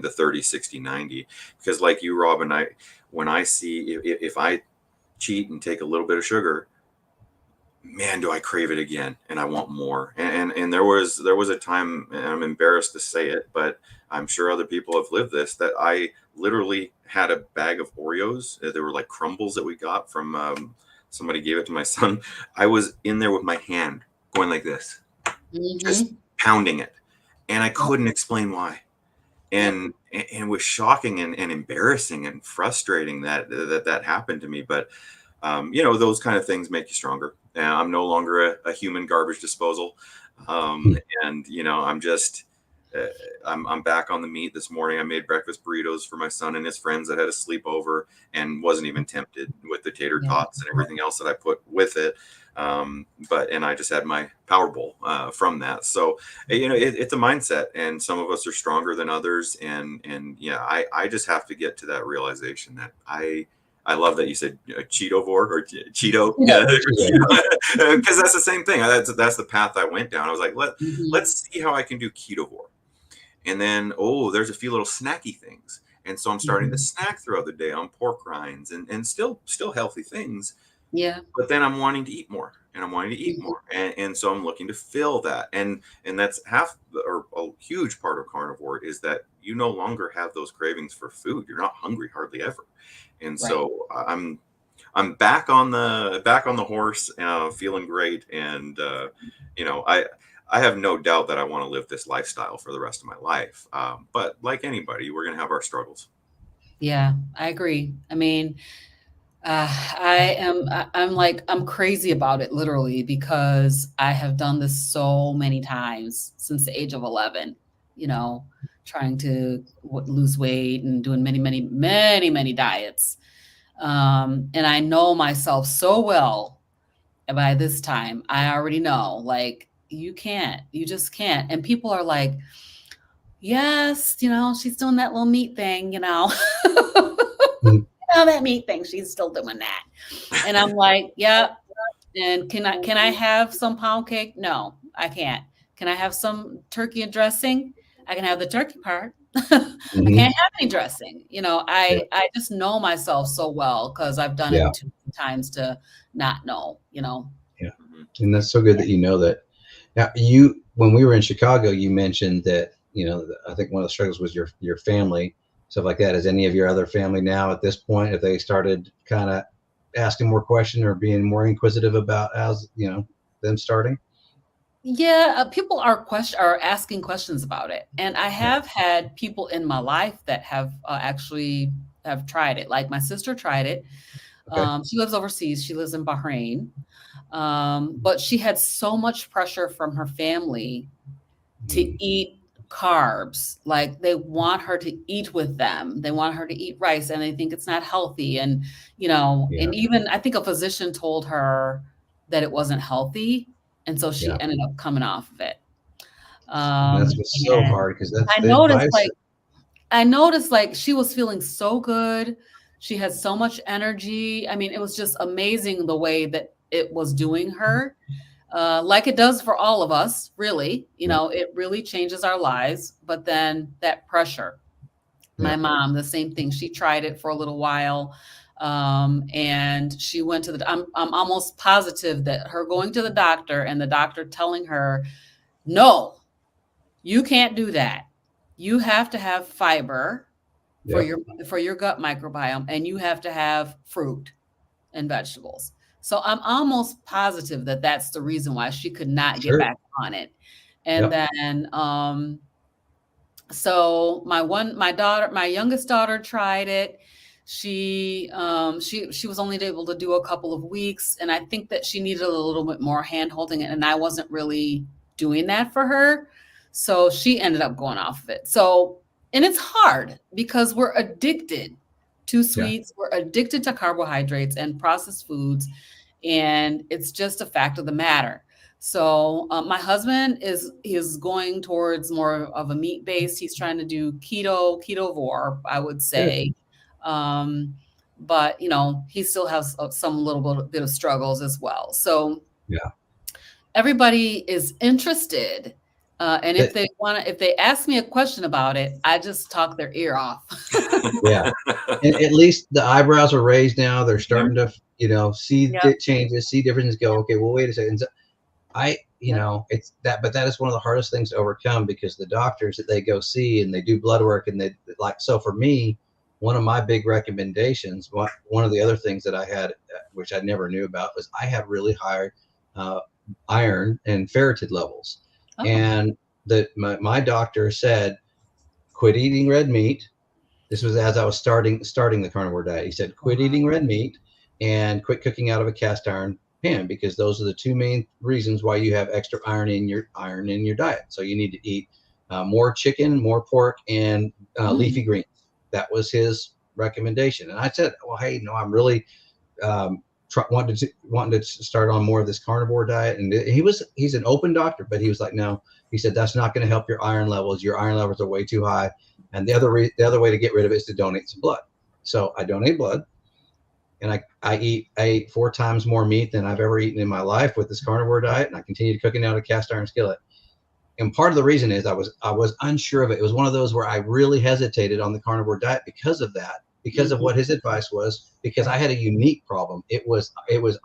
the 30, 60, 90, because like you, Robyn, when I see if I cheat and take a little bit of sugar, man, do I crave it again, and I want more. And there was a time, and I'm embarrassed to say it, but I'm sure other people have lived this, that I literally had a bag of Oreos. They were like crumbles that we got from somebody gave it to my son. I was in there with my hand going like this, just Mm-hmm. pounding it, and I Yep. couldn't explain why. Yep. And it was shocking and embarrassing and frustrating that happened to me. But those kind of things make you stronger. I'm no longer a human garbage disposal. Hmm. And I'm just uh, I'm back on the meat this morning. I made breakfast burritos for my son and his friends that had a sleepover, and wasn't even tempted with the tater Yeah. tots and everything else that I put with it. And I just had my Power Bowl from that. So it's a mindset, and some of us are stronger than others. And yeah, I just have to get to that realization that I love that you said Cheetovore or Cheeto, Yeah. yeah, because that's the same thing. That's the path I went down. I was like, Mm-hmm. let's see how I can do ketovore, and then there's a few little snacky things, and so I'm starting to Mm-hmm. snack throughout the day on pork rinds and still healthy things, Yeah. but then I'm wanting to eat more, and I'm wanting to eat Mm-hmm. more, and so I'm looking to fill that, and that's or a huge part of carnivore is that you no longer have those cravings for food. You're not hungry hardly ever, and Right. so I'm back on the horse, feeling great, and I have no doubt that I want to live this lifestyle for the rest of my life. But like anybody, we're gonna have our struggles. Yeah, I agree. I mean, I'm crazy about it literally because I have done this so many times since the age of 11, you know, trying to lose weight and doing many, many, many, many diets. And I know myself so well by this time. I already know, like, you just can't. And people are like, yes, she's doing that little meat thing, Hmm. that meat thing, she's still doing that. And I'm like, "Yep." And can I have some pound cake? No, I can't. Can I have some turkey and dressing? I can have the turkey part. I Hmm. can't have any dressing. Yeah. I just know myself so well because I've done Yeah. it too many times to not know. Yeah. Mhm. And that's so good that you know that. Now, when we were in Chicago, you mentioned that, I think one of the struggles was your family, stuff like that. Is any of your other family now at this point, if they started kind of asking more questions or being more inquisitive about them starting? Yeah, people are asking questions about it, and I Yeah. have had people in my life that have actually have tried it. Like my sister tried it. Okay. She lives overseas. She lives in Bahrain, but she had so much pressure from her family to Mm. eat carbs. Like they want her to eat with them. They want her to eat rice, and they think it's not healthy. Yeah. And even I think a physician told her that it wasn't healthy, and so she Yeah. ended up coming off of it. And that's what's so And hard because that's I the noticed, advice. like I noticed, like, she was feeling so good. She had so much energy. I mean, it was just amazing the way that it was doing her, like it does for all of us, really. Yeah. It really changes our lives. But then that pressure, my Yeah. mom, the same thing. She tried it for a little while, and she went to I'm almost positive that her going to the doctor and the doctor telling her, no, you can't do that. You have to have fiber for Yeah. your gut microbiome, and you have to have fruit and vegetables. So I'm almost positive that that's the reason why she could not get Sure. back on it. And Yep. then so my youngest daughter tried it. She was only able to do a couple of weeks, and I think that she needed a little bit more hand holding, and I wasn't really doing that for her. So she ended up going off of it. So, and it's hard because we're addicted to Yeah. sweets, we're addicted to carbohydrates and processed foods, and it's just a fact of the matter. So my husband is going towards more of a meat based. He's trying to do ketovore, I would Good. say. Um, but he still has some little bit of struggles as well. So Yeah. everybody is interested. And if That- if they ask me a question about it, I just talk their ear off. yeah. And at least the eyebrows are raised now. They're starting to, see Yep. changes, see differences, go, okay, well, wait a second. So it's that, but that is one of the hardest things to overcome, because the doctors that they go see and they do blood work and they so for me, one of my big recommendations, one of the other things that I had, which I never knew about, was I had really high iron and ferritin levels. Oh. And my doctor said, quit eating red meat. This was as I was starting the carnivore diet. He said, quit eating red meat and quit cooking out of a cast iron pan, because those are the two main reasons why you have extra iron in your diet. So you need to eat more chicken, more pork, and leafy greens. That was his recommendation. And I said, well, hey, no, I'm really wanting to start on more of this carnivore diet. And he's an open doctor, but he was like, no, he said, that's not going to help your iron levels. Your iron levels are way too high. And the other way to get rid of it is to donate some blood. So I donate blood, and I ate 4 times more meat than I've ever eaten in my life with this carnivore diet. And I continued cooking out of a cast iron skillet. And part of the reason is I was unsure of it. It was one of those where I really hesitated on the carnivore diet because of that, because of what his advice was, because I had a unique problem. It was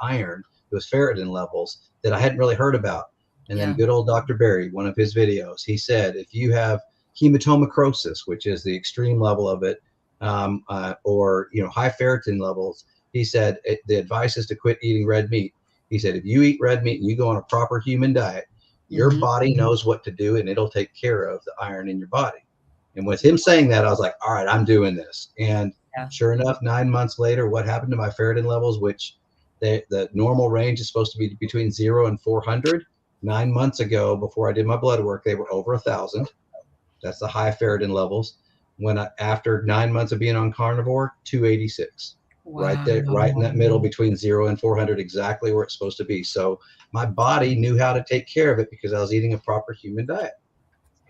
iron, it was ferritin levels that I hadn't really heard about. And then good old Dr. Berry, one of his videos, he said, if you have hematomacrosis, which is the extreme level of it, or high ferritin levels, he said the advice is to quit eating red meat. He said if you eat red meat and you go on a proper human diet, your body knows what to do, and it'll take care of the iron in your body. And with him saying that, I was like, all right, I'm doing this. And sure enough, 9 months later, what happened to my ferritin levels, which the normal range is supposed to be between 0 and 400. 9 months ago, before I did my blood work, they were over 1,000. That's the high ferritin levels. After 9 months of being on carnivore, 286. Wow. Right there, right in that middle between 0 and 400, exactly where it's supposed to be. So my body knew how to take care of it because I was eating a proper human diet.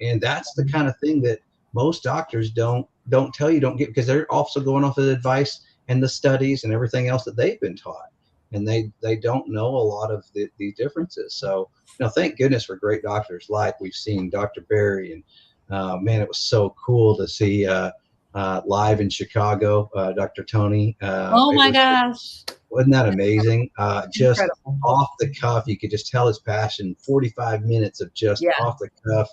And that's the kind of thing that most doctors don't tell you, don't get, because they're also going off of the advice and the studies and everything else that they've been taught. And they don't know a lot of the differences. So, thank goodness for great doctors like we've seen Dr. Berry. And man, it was so cool to see live in Chicago, Dr. Tony. Oh my gosh. Wasn't that amazing? Just incredible. Off the cuff, you could just tell his passion. 45 minutes of just off the cuff,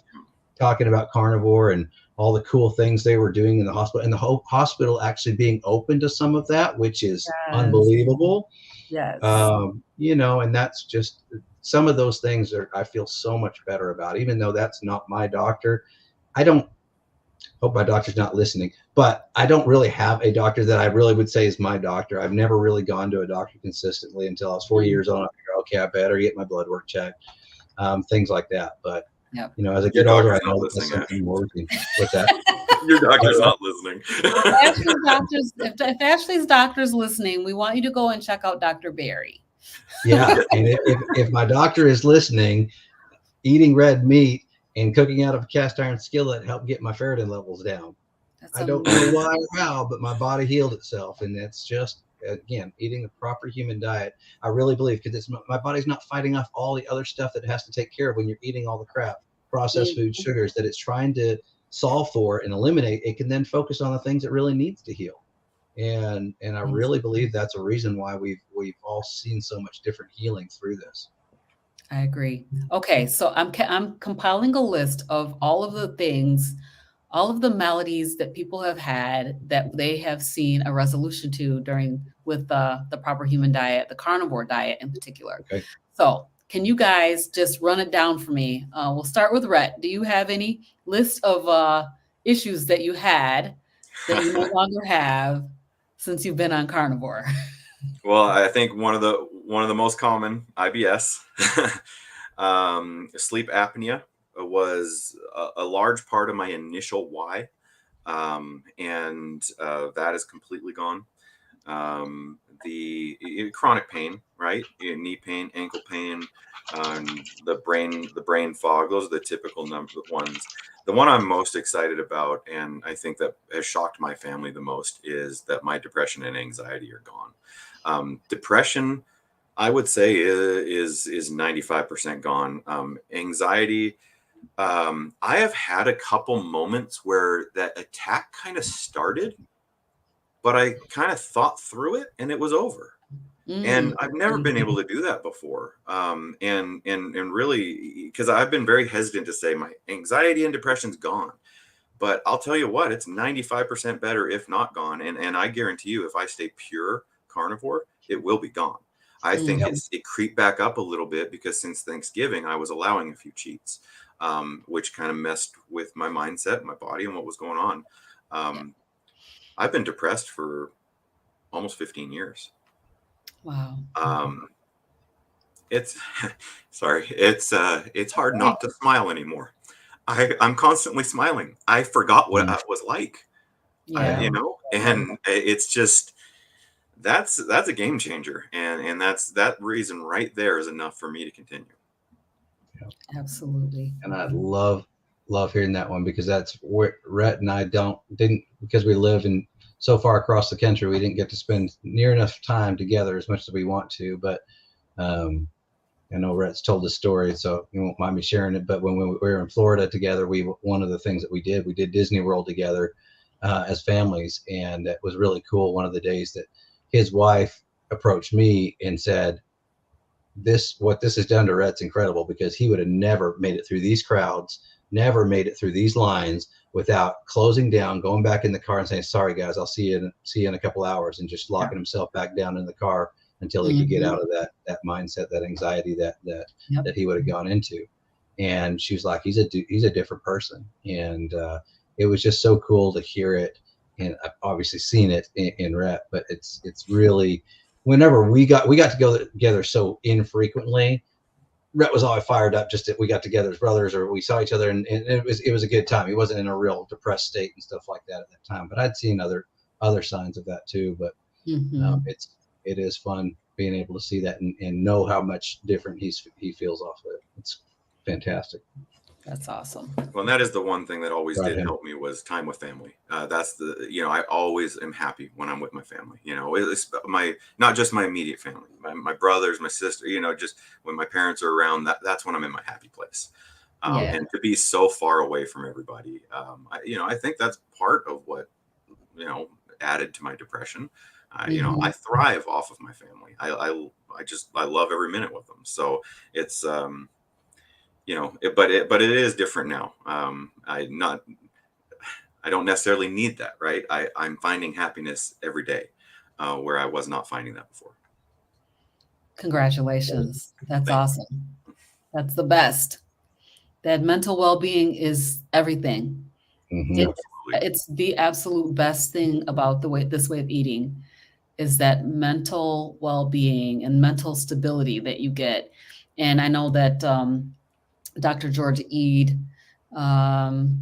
talking about carnivore and all the cool things they were doing in the hospital, and the whole hospital actually being open to some of that, which is unbelievable. Yes. And that's just some of those things I feel so much better about, even though that's not my doctor. I don't hope my doctor's not listening, but I don't really have a doctor that I really would say is my doctor. I've never really gone to a doctor consistently until I was 40 years old. I figured, okay, I better get my blood work checked, things like that. But as I get older, I know that's something more routine. What's that? Your doctor's not listening. If Ashley's doctor's listening, we want you to go and check out Dr. Berry. Yeah, and if my doctor is listening, eating red meat and cooking out of a cast iron skillet helped get my ferritin levels down. I don't know why or how, but my body healed itself. And that's just, again, eating a proper human diet. I really believe, because my body's not fighting off all the other stuff that it has to take care of when you're eating all the crap, processed food, sugars that it's trying to solve for and eliminate. It can then focus on the things it really needs to heal. And I really believe that's a reason why we've all seen so much different healing through this. I agree. Okay, so I'm compiling a list of all of the things, all of the maladies that people have had that they have seen a resolution to with the proper human diet, the carnivore diet in particular. Okay. So can you guys just run it down for me? We'll start with Rhett. Do you have any list of issues that you had that you no longer have since you've been on carnivore? Well, I think one of the most common, IBS, sleep apnea was a large part of my initial why, and that is completely gone. the chronic pain, right? Knee pain, ankle pain, the brain fog. Those are the typical ones. The one I'm most excited about, and I think that has shocked my family the most, is that my depression and anxiety are gone. Depression, I would say, is 95% gone. Anxiety, I have had a couple moments where that attack kind of started, but I kind of thought through it and it was over. And I've never been able to do that before. And really, because I've been very hesitant to say my anxiety and depression's gone. But I'll tell you what, it's 95% better if not gone. And I guarantee you, if I stay pure carnivore, it will be gone. I think it creeped back up a little bit because since Thanksgiving, I was allowing a few cheats, which kind of messed with my mindset, my body, and what was going on. I've been depressed for almost 15 years. Wow. It's sorry. It's hard not to smile anymore. I'm constantly smiling. I forgot what I was like, you know, and it's just, that's a game changer. And that reason right there is enough for me to continue. Absolutely. And I love hearing that one, because that's where Rhett and I didn't, because we live in so far across the country, we didn't get to spend near enough time together as much as we want to. But I know Rhett's told the story, so you won't mind me sharing it. But when we were in Florida together, one of the things that we did Disney World together as families, and it was really cool. One of the days that his wife approached me and said, what this has done to Rhett's incredible, because he would have never made it through these crowds, never made it through these lines without closing down, going back in the car and saying, sorry guys, I'll see you in a couple hours, and just locking himself back down in the car until he could get out of that mindset, that anxiety that he would have gone into. And she was like, he's a different person. And it was just so cool to hear it. And I've obviously seen it in Rhett, but it's really, whenever we got to go together so infrequently, Rhett was always fired up just that we got together as brothers, or we saw each other, and it was a good time. He wasn't in a real depressed state and stuff like that at that time, but I'd seen other signs of that too. But it is fun being able to see that and know how much different he feels off of it. It's fantastic. That's awesome. Well, and that is the one thing that always did help me, was time with family. That's I always am happy when I'm with my family. It's not just my immediate family, my brothers, my sister. Just when my parents are around, that's when I'm in my happy place. And to be so far away from everybody, I think that's part of what added to my depression. I thrive off of my family. I love every minute with them. So it's but it is different now. I don't necessarily need that, right? I'm finding happiness every day, where I was not finding that before. Congratulations. That's awesome. That's the best. That mental well-being is everything. It's the absolute best thing about this way of eating, is that mental well-being and mental stability that you get. And I know that Dr. Georgia Ede,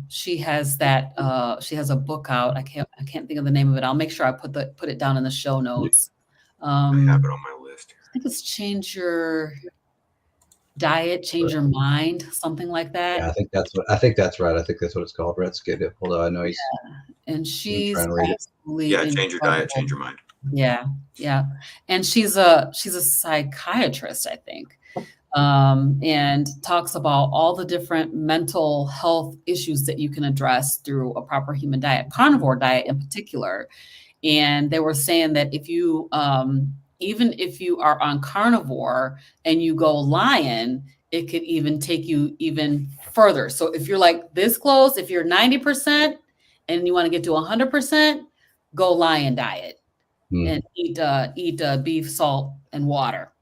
she has a book out. I can't think of the name of it. I'll make sure I put it down in the show notes. I have it on my list. I think it's Change Your Diet, Change Your Mind, something like that. Yeah, I think that's right. I think that's what it's called. Brett's good. Although I know he's. And she's absolutely Change your diet, change your mind. Yeah. And she's a psychiatrist, I think. And talks about all the different mental health issues that you can address through a proper human diet, carnivore diet in particular. And they were saying that if you, even if you are on carnivore and you go lion, it could even take you even further. So if you're like this close, if you're 90% and you want to get to 100%, go lion diet and eat beef, salt, and water.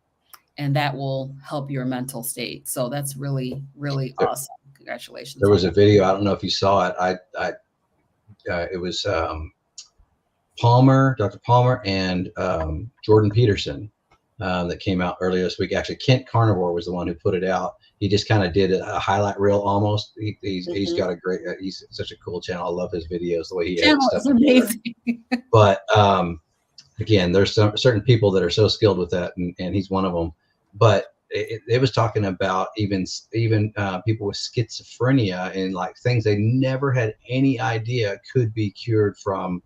And that will help your mental state. So that's really, really awesome. Congratulations. There was a video. I don't know if you saw it. It was Dr. Palmer and Jordan Peterson that came out earlier this week. Actually, Kent Carnivore was the one who put it out. He just kind of did a highlight reel almost. He's got a great. He's such a cool channel. I love his videos. The way he edits stuff. Amazing. But again, there's some certain people that are so skilled with that, and he's one of them. But it was talking about even people with schizophrenia and like things they never had any idea could be cured from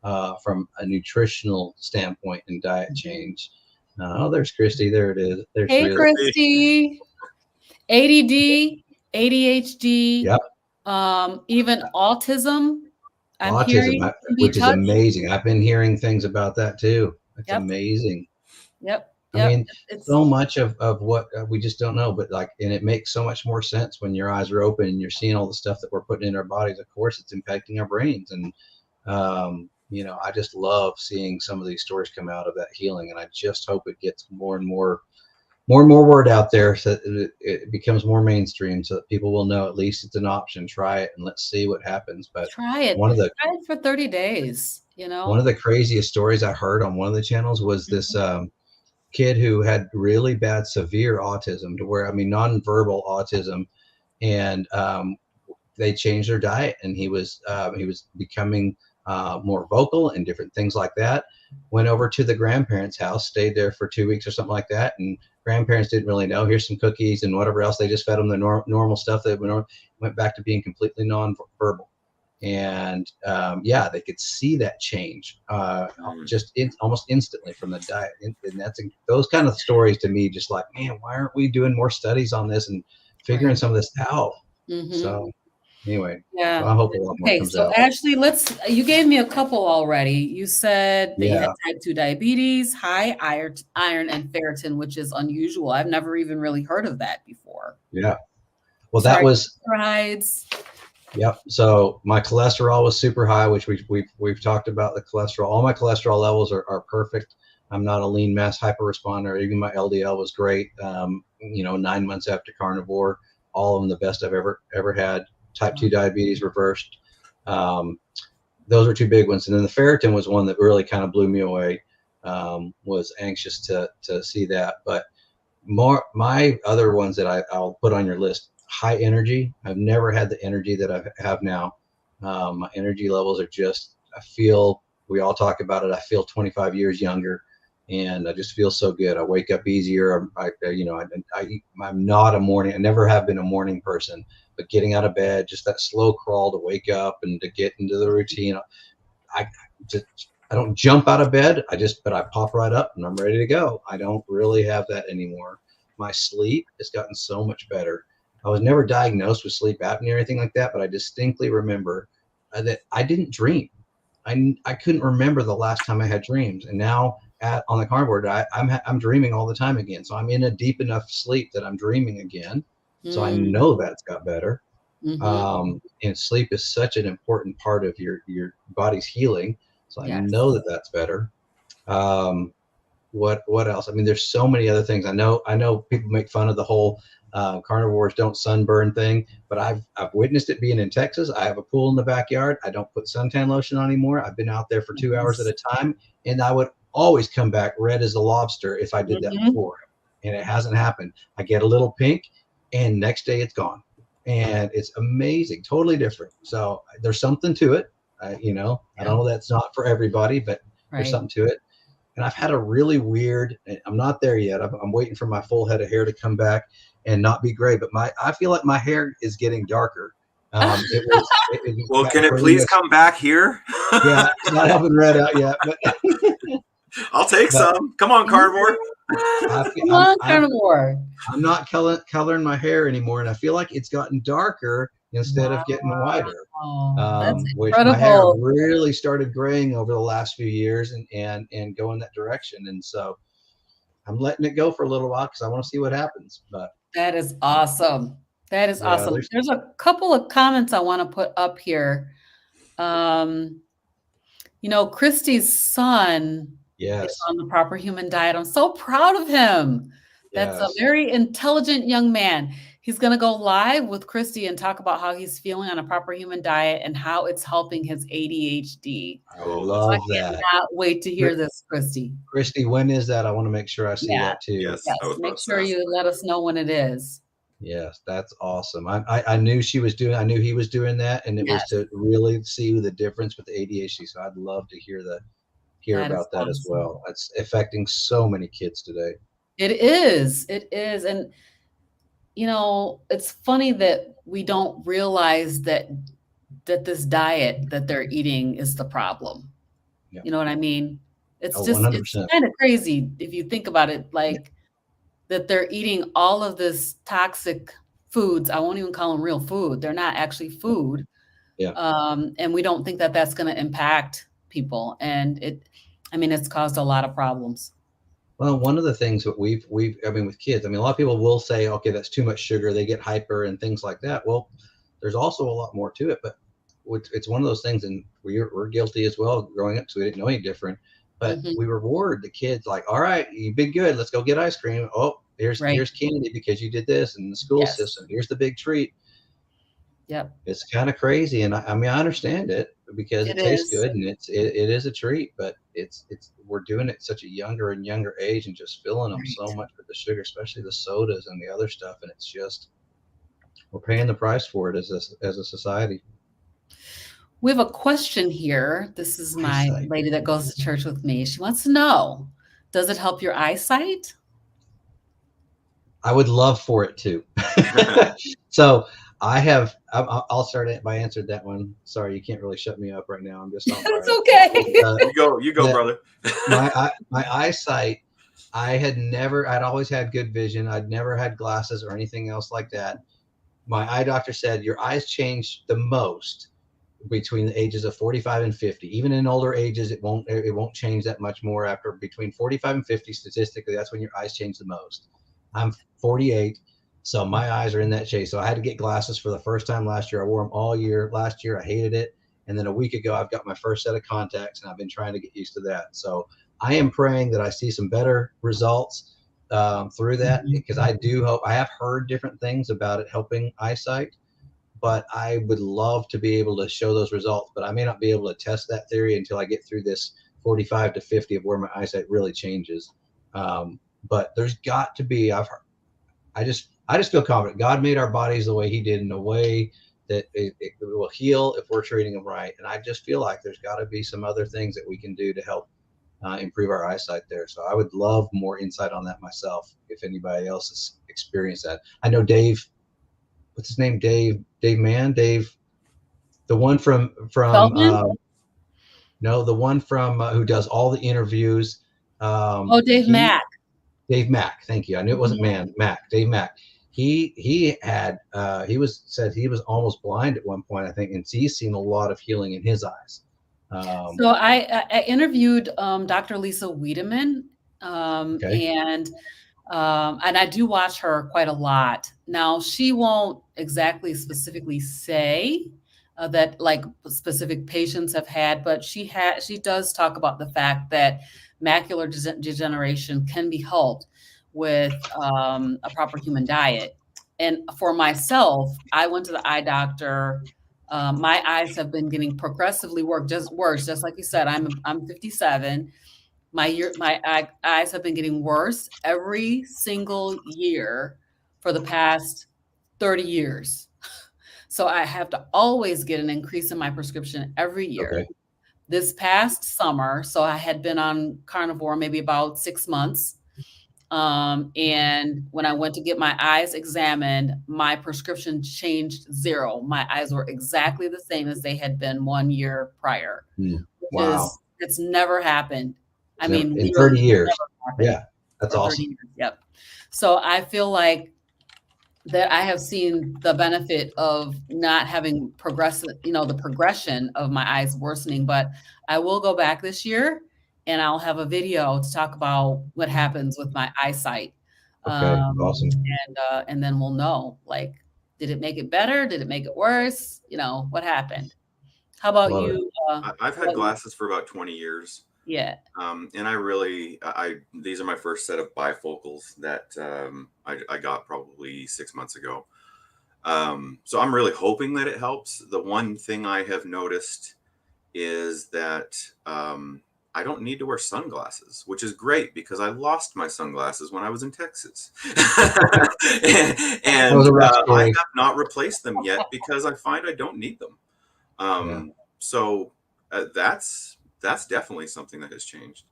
a nutritional standpoint and diet change. Oh, there's Christy. There it is. There she Hey, is. Christy. ADD, ADHD, Yep. even autism. I'm Autism, hearing can be which is touched. amazing. I've been hearing things about that too. It's Yep. amazing. Yep. I mean, so much of what we just don't know, but like, and it makes so much more sense when your eyes are open and you're seeing all the stuff that we're putting in our bodies. Of course, it's impacting our brains. And, I just love seeing some of these stories come out of that healing. And I just hope it gets more and more word out there so that it becomes more mainstream so that people will know at least it's an option. Try it and let's see what happens. But try it. Try it for 30 days, One of the craziest stories I heard on one of the channels was this kid who had really bad, severe autism to where, nonverbal autism. And they changed their diet and he was becoming more vocal and different things like that. Went over to the grandparents' house, stayed there for 2 weeks or something like that. And grandparents didn't really know. Here's some cookies and whatever else. They just fed them the normal stuff that went back to being completely nonverbal. And they could see that change almost instantly from the diet. And those kind of stories to me, just like, man, why aren't we doing more studies on this and figuring some of this out? Mm-hmm. So anyway, yeah. So I hope a lot more comes out. Ashley, you gave me a couple already. You said that you had type 2 diabetes, high iron and ferritin, which is unusual. I've never even really heard of that before. Yeah. Well, that was rides. Yep. So my cholesterol was super high, which we've talked about the cholesterol. All my cholesterol levels are perfect. I'm not a lean mass hyperresponder. Even my LDL was great. 9 months after carnivore, all of them the best I've ever had. Type 2 diabetes reversed. Those are two big ones. And then the ferritin was one that really kind of blew me away. Was anxious to see that. But my other ones that I'll put on your list, high energy. I've never had the energy that I have now. My energy levels are we all talk about it. I feel 25 years younger and I just feel so good. I wake up easier. I'm not a morning. I never have been a morning person, but getting out of bed, just that slow crawl to wake up and to get into the routine. I don't jump out of bed. But I pop right up and I'm ready to go. I don't really have that anymore. My sleep has gotten so much better. I was never diagnosed with sleep apnea or anything like that, but I distinctly remember that I didn't dream. I couldn't remember the last time I had dreams. And now on the carnivore diet, I'm dreaming all the time again. So I'm in a deep enough sleep that I'm dreaming again. So I know that's got better. Mm-hmm. And sleep is such an important part of your body's healing. So I know that's better. What else? There's so many other things. I know people make fun of the whole carnivores don't sunburn thing, but I've witnessed it being in Texas. I have a pool in the backyard. I don't put suntan lotion on anymore. I've been out there for 2 hours at a time, and I would always come back red as a lobster if I did that before, and it hasn't happened. I get a little pink, and next day it's gone, and it's amazing, totally different. So there's something to it. I don't know, that's not for everybody, but there's something to it. And I've had a really weird, I'm not there yet. I'm waiting for my full head of hair to come back and not be gray, but I feel like my hair is getting darker. Well, can it please come back here? Yeah, it's not helping red out yet, but I'll take some. Come on, carnivore. Carnivore. I'm not coloring my hair anymore, and I feel like it's gotten darker instead of getting whiter. Which my hair really started graying over the last few years and going that direction. And so I'm letting it go for a little while because I want to see what happens. But that is awesome. That is awesome. There's a couple of comments I want to put up here. Christy's son is on the proper human diet. I'm so proud of him. That's a very intelligent young man. He's going to go live with Christy and talk about how he's feeling on a proper human diet and how it's helping his ADHD. I love that. I cannot wait to hear this, Christy. Christy, when is that? I want to make sure I see that too. Yes. Make sure you let us know when it is. Yes, that's awesome. I knew he was doing that, and it was to really see the difference with the ADHD. So I'd love to hear hear That is about that as awesome. well. It's affecting so many kids today. It is. It is. And, it's funny that we don't realize that this diet that they're eating is the problem. Yeah. You know what I mean? It's Oh, just, it's 100%. kind of crazy if you think about it, like that they're eating all of this toxic foods. I won't even call them real food. They're not actually food. Yeah. And we don't think that that's going to impact people. And it's caused a lot of problems. Well, one of the things that I mean, with kids, I mean, a lot of people will say, okay, that's too much sugar. They get hyper and things like that. Well, there's also a lot more to it, but it's one of those things, and we're guilty as well growing up, so we didn't know any different. But Mhm. we reward the kids like, all right, you've been good. Let's go get ice cream. Oh, here's Right. candy because you did this, and the school Yes. system. Here's the big treat. Yep. It's kind of crazy, and I mean, I understand it because it It tastes is. good and it is a treat, but it's we're doing it at such a younger and younger age and just filling them so Right. much with the sugar, especially the sodas and the other stuff, and it's just we're paying the price for it as a society. We have a question here. This is my Eyesight. lady that goes to church with me. She wants to know, does it help your eyesight? I would love for it to. So I'll start it by answering that one. Sorry, you can't really shut me up right now. I'm just on It's fire. okay. You go, the- brother. my eyesight, I'd always had good vision. I'd never had glasses or anything else like that. My eye doctor said your eyes change the most between the ages of 45 and 50. Even in older ages, it won't change that much more. After between 45 and 50, statistically, that's when your eyes change the most. I'm 48, so my eyes are in that shape. So I had to get glasses for the first time last year. I wore them all year last year. I hated it. And then a week ago, I've got my first set of contacts, and I've been trying to get used to that. So I am praying that I see some better results through that, because I do hope. I have heard different things about it helping eyesight, but I would love to be able to show those results. But I may not be able to test that theory until I get through this 45 to 50 of where my eyesight really changes. But there's got to be. I just feel confident. God made our bodies the way He did, in a way that it will heal if we're treating them right. And I just feel like there's got to be some other things that we can do to help improve our eyesight there. So I would love more insight on that myself, if anybody else has experienced that. I know Dave, what's his name? Dave Mann, the one from Feldman? no, the one from who does all the interviews. Oh, Dave Mack. Dave Mack. Thank you. I knew it wasn't Mann. Mack. Dave Mack. He said he was almost blind at one point, I think, and he's seen a lot of healing in his eyes. So I interviewed Dr. Lisa Wiedemann, Okay. and I do watch her quite a lot. Now, she won't exactly specifically say that like specific patients have had, but she does talk about the fact that macular degeneration can be helped with a proper human diet. And for myself, I went to the eye doctor. My eyes have been getting progressively worse, just like you said. I'm 57. My eyes have been getting worse every single year for the past 30 years. So I have to always get an increase in my prescription every year. Okay. This past summer, so I had been on Carnivore maybe about 6 months. And when I went to get my eyes examined, my prescription changed zero. My eyes were exactly the same as they had been 1 year prior. Wow. It's never happened. I mean, in 30 years. Yeah, that's for 30 awesome. years. Yep. So I feel like that I have seen the benefit of not having the progression of my eyes worsening, but I will go back this year and I'll have a video to talk about what happens with my eyesight. Okay, awesome. And then we'll know, like, did it make it better? Did it make it worse? What happened? How about Love you? I've had glasses for about 20 years. Yeah. And these are my first set of bifocals that I got probably 6 months ago. So I'm really hoping that it helps. The one thing I have noticed is that I don't need to wear sunglasses, which is great because I lost my sunglasses when I was in Texas. and I have not replaced them yet because I find I don't need them. So that's that's definitely something that has changed.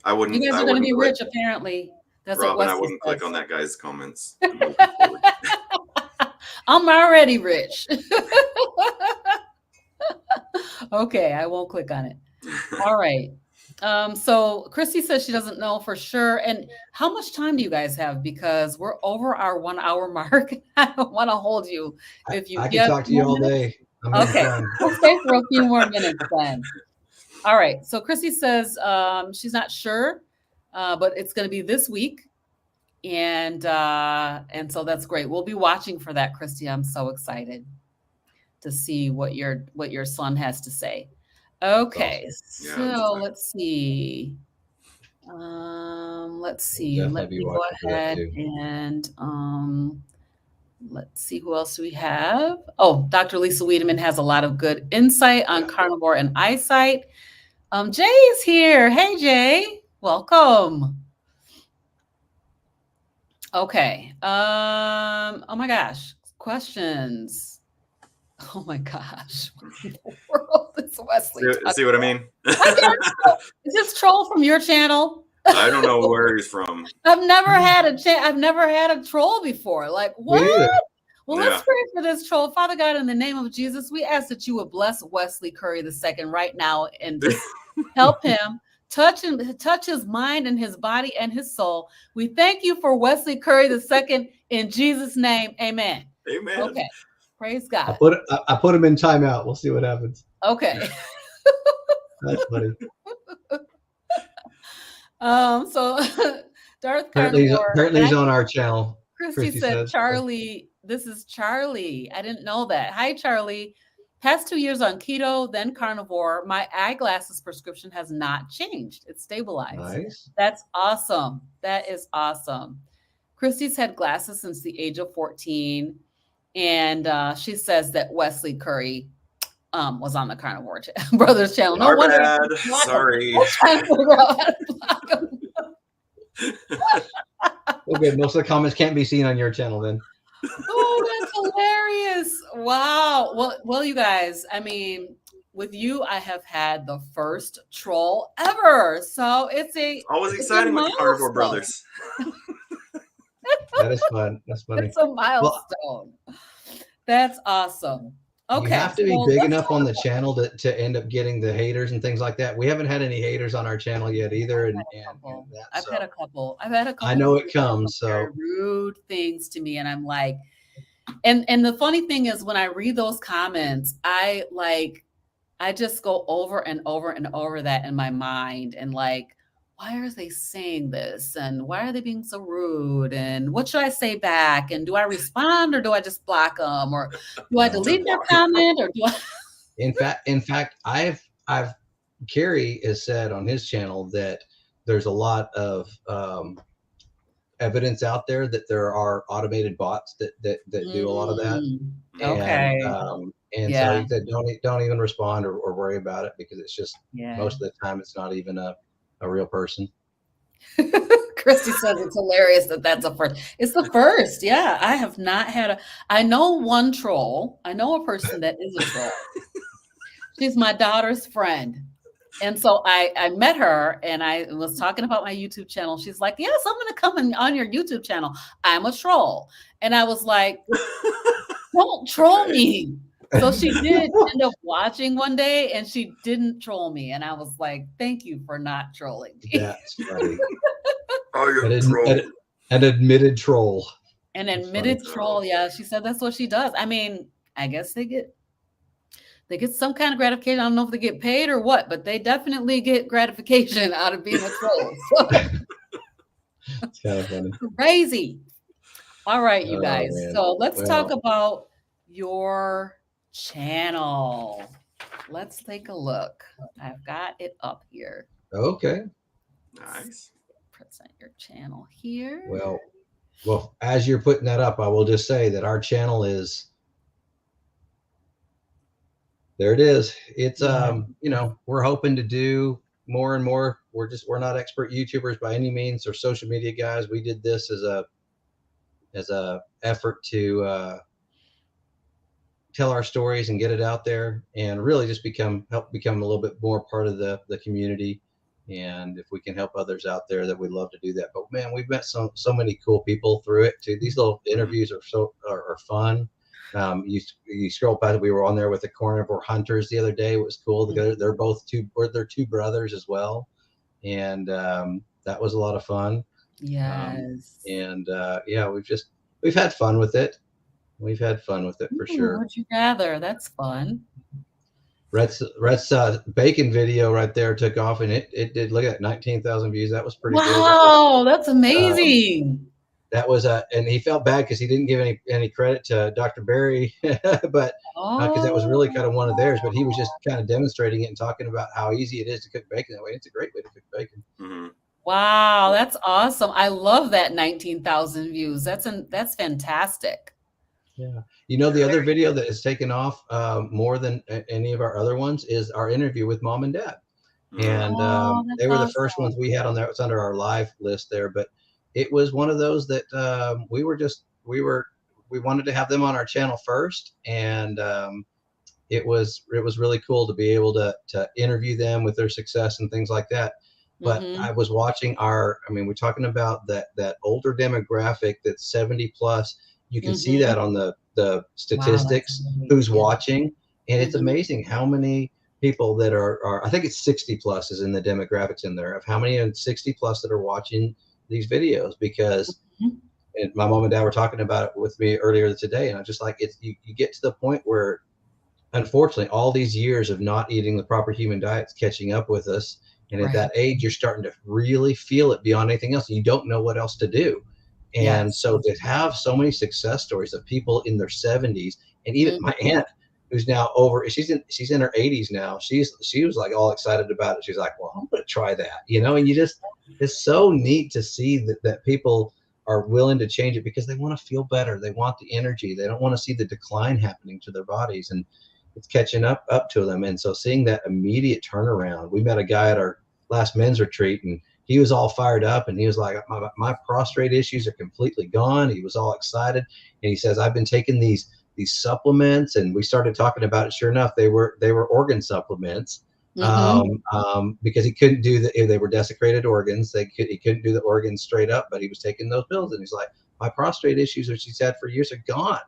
I wouldn't. You guys I are going to wouldn't be click, rich, apparently. That's what Robyn. I Wesley wouldn't click says. on that guy's comments. Moving forward. I'm already rich. Okay, I won't click on it. All right. So Christy says she doesn't know for sure. And how much time do you guys have? Because we're over our 1 hour mark. I don't want to hold you. If you I can have talk to you more all minutes. day. I'm having Okay, fun. we'll stay for a few more minutes then. All right. So Christy says she's not sure, but it's going to be this week, and so that's great. We'll be watching for that, Christy. I'm so excited to see what your son has to say. Okay, Yeah, so let's see. Let's see. Definitely Let be me go watching for that ahead too. and let's see who else we have. Oh, Dr. Lisa Wiedemann has a lot of good insight on carnivore and eyesight. Jay is here. Hey, Jay. Welcome. Okay. Oh my gosh. Questions. Oh my gosh. What in the world is Wesley talking See what I mean? Is this troll from your channel? I don't know where he's from. I've never had a troll before. Like, what? Well, let's pray for this troll. Father God, in the name of Jesus, we ask that you would bless Wesley Curry II right now and just help him, touch his mind and his body and his soul. We thank you for Wesley Curry II in Jesus' name. Amen. Amen. Okay. Praise God. I put him in timeout. We'll see what happens. Okay. That's funny. So Darth Apparently Carnivore. he's on our channel. Christy said, Charlie, this is Charlie. I didn't know that. Hi, Charlie. Past 2 years on keto, then carnivore. My eyeglasses prescription has not changed. It's stabilized. Nice. That's awesome. That is awesome. Christy's had glasses since the age of 14. And she says that Wesley Curry was on the Carnivore Brothers channel. No wonder. Bad. Sorry. Okay, most of the comments can't be seen on your channel then. Oh, that's hilarious. Wow. Well, you guys, I mean, with you, I have had the first troll ever. So it's always exciting with the Carnivore Brothers. That is fun. That's funny. It's a milestone. That's awesome. Okay. You have to be big enough on the channel to end up getting the haters and things like that. We haven't had any haters on our channel yet either. I've had a couple. I know it comes. So rude things to me. And I'm like, and the funny thing is when I read those comments, I just go over and over and over that in my mind and like, why are they saying this? And why are they being so rude? And what should I say back? And do I respond or do I just block them? Or do I delete their comment? Or do I? In fact, Kerry has said on his channel that there's a lot of evidence out there that there are automated bots that do a lot of that. Okay. And so he said, don't even respond or worry about it because it's just most of the time it's not even a real person. Christy says it's hilarious that's a first. It's the first. Yeah. I have not had I know one troll. I know a person that is a troll. She's my daughter's friend. And so I met her and I was talking about my YouTube channel. She's like, yes, I'm going to come on your YouTube channel. I'm a troll. And I was like, don't troll me. So she did end up watching one day and she didn't troll me. And I was like, thank you for not trolling me. That's funny. An admitted troll. An admitted troll. Yeah. She said that's what she does. I mean, I guess they get some kind of gratification. I don't know if they get paid or what, but they definitely get gratification out of being a troll. So. It's kind of funny. Crazy. All right, you guys. So let's talk about your channel. Let's take a look. I've got it up here. Okay. Nice. Present your channel here. Well, as you're putting that up, I will just say that our channel is there. It is. It's we're hoping to do more and more. We're not expert YouTubers by any means or social media guys. We did this as a effort to tell our stories and get it out there, and really just help become a little bit more part of the community. And if we can help others out there, that we'd love to do that. But man, we've met so many cool people through it too. These little interviews are fun. You scroll past it. We were on there with the Carnivore Hunters the other day. It was cool. They're both they're two brothers as well, and that was a lot of fun. Yes. Yeah, we've had fun with it. We've had fun with it for sure. Would you rather? That's fun. Rhett's bacon video right there took off, and it did, look at 19,000 views. That was pretty good. Wow, that's amazing. That was and he felt bad because he didn't give any credit to Dr. Barry, but because that was really kind of one of theirs. But he was just kind of demonstrating it and talking about how easy it is to cook bacon that way. It's a great way to cook bacon. Mm-hmm. Wow, that's awesome. I love that 19,000 views. That's fantastic. Yeah. The other video that has taken off more than any of our other ones is our interview with Mom and Dad. And they were the first ones we had on there. It's under our live list there, but it was one of those that we wanted to have them on our channel first. And it was really cool to be able to interview them with their success and things like that. But I was watching we're talking about that older demographic that's 70 plus. You can see that on the statistics, who's watching. And it's amazing how many people that are, I think it's 60 plus is in the demographics in there, of how many in 60 plus that are watching these videos, because and my mom and dad were talking about it with me earlier today. And I'm just like, you get to the point where, unfortunately, all these years of not eating the proper human diet's catching up with us. And at that age, you're starting to really feel it beyond anything else. You don't know what else to do. And so to have so many success stories of people in their 70s, and even my aunt, who's now she's in her 80s now. She was like all excited about it. She's like, well, I'm going to try that, and it's so neat to see that people are willing to change it because they want to feel better. They want the energy. They don't want to see the decline happening to their bodies, and it's catching up to them. And so seeing that immediate turnaround, we met a guy at our last men's retreat, and he was all fired up, and he was like, my prostrate issues are completely gone. He was all excited. And he says, I've been taking these supplements, and we started talking about it. Sure enough, they were organ supplements, because he couldn't do if they were desecrated organs. He couldn't do the organs straight up, but he was taking those pills, and he's like, my prostrate issues, which he's had for years, are gone.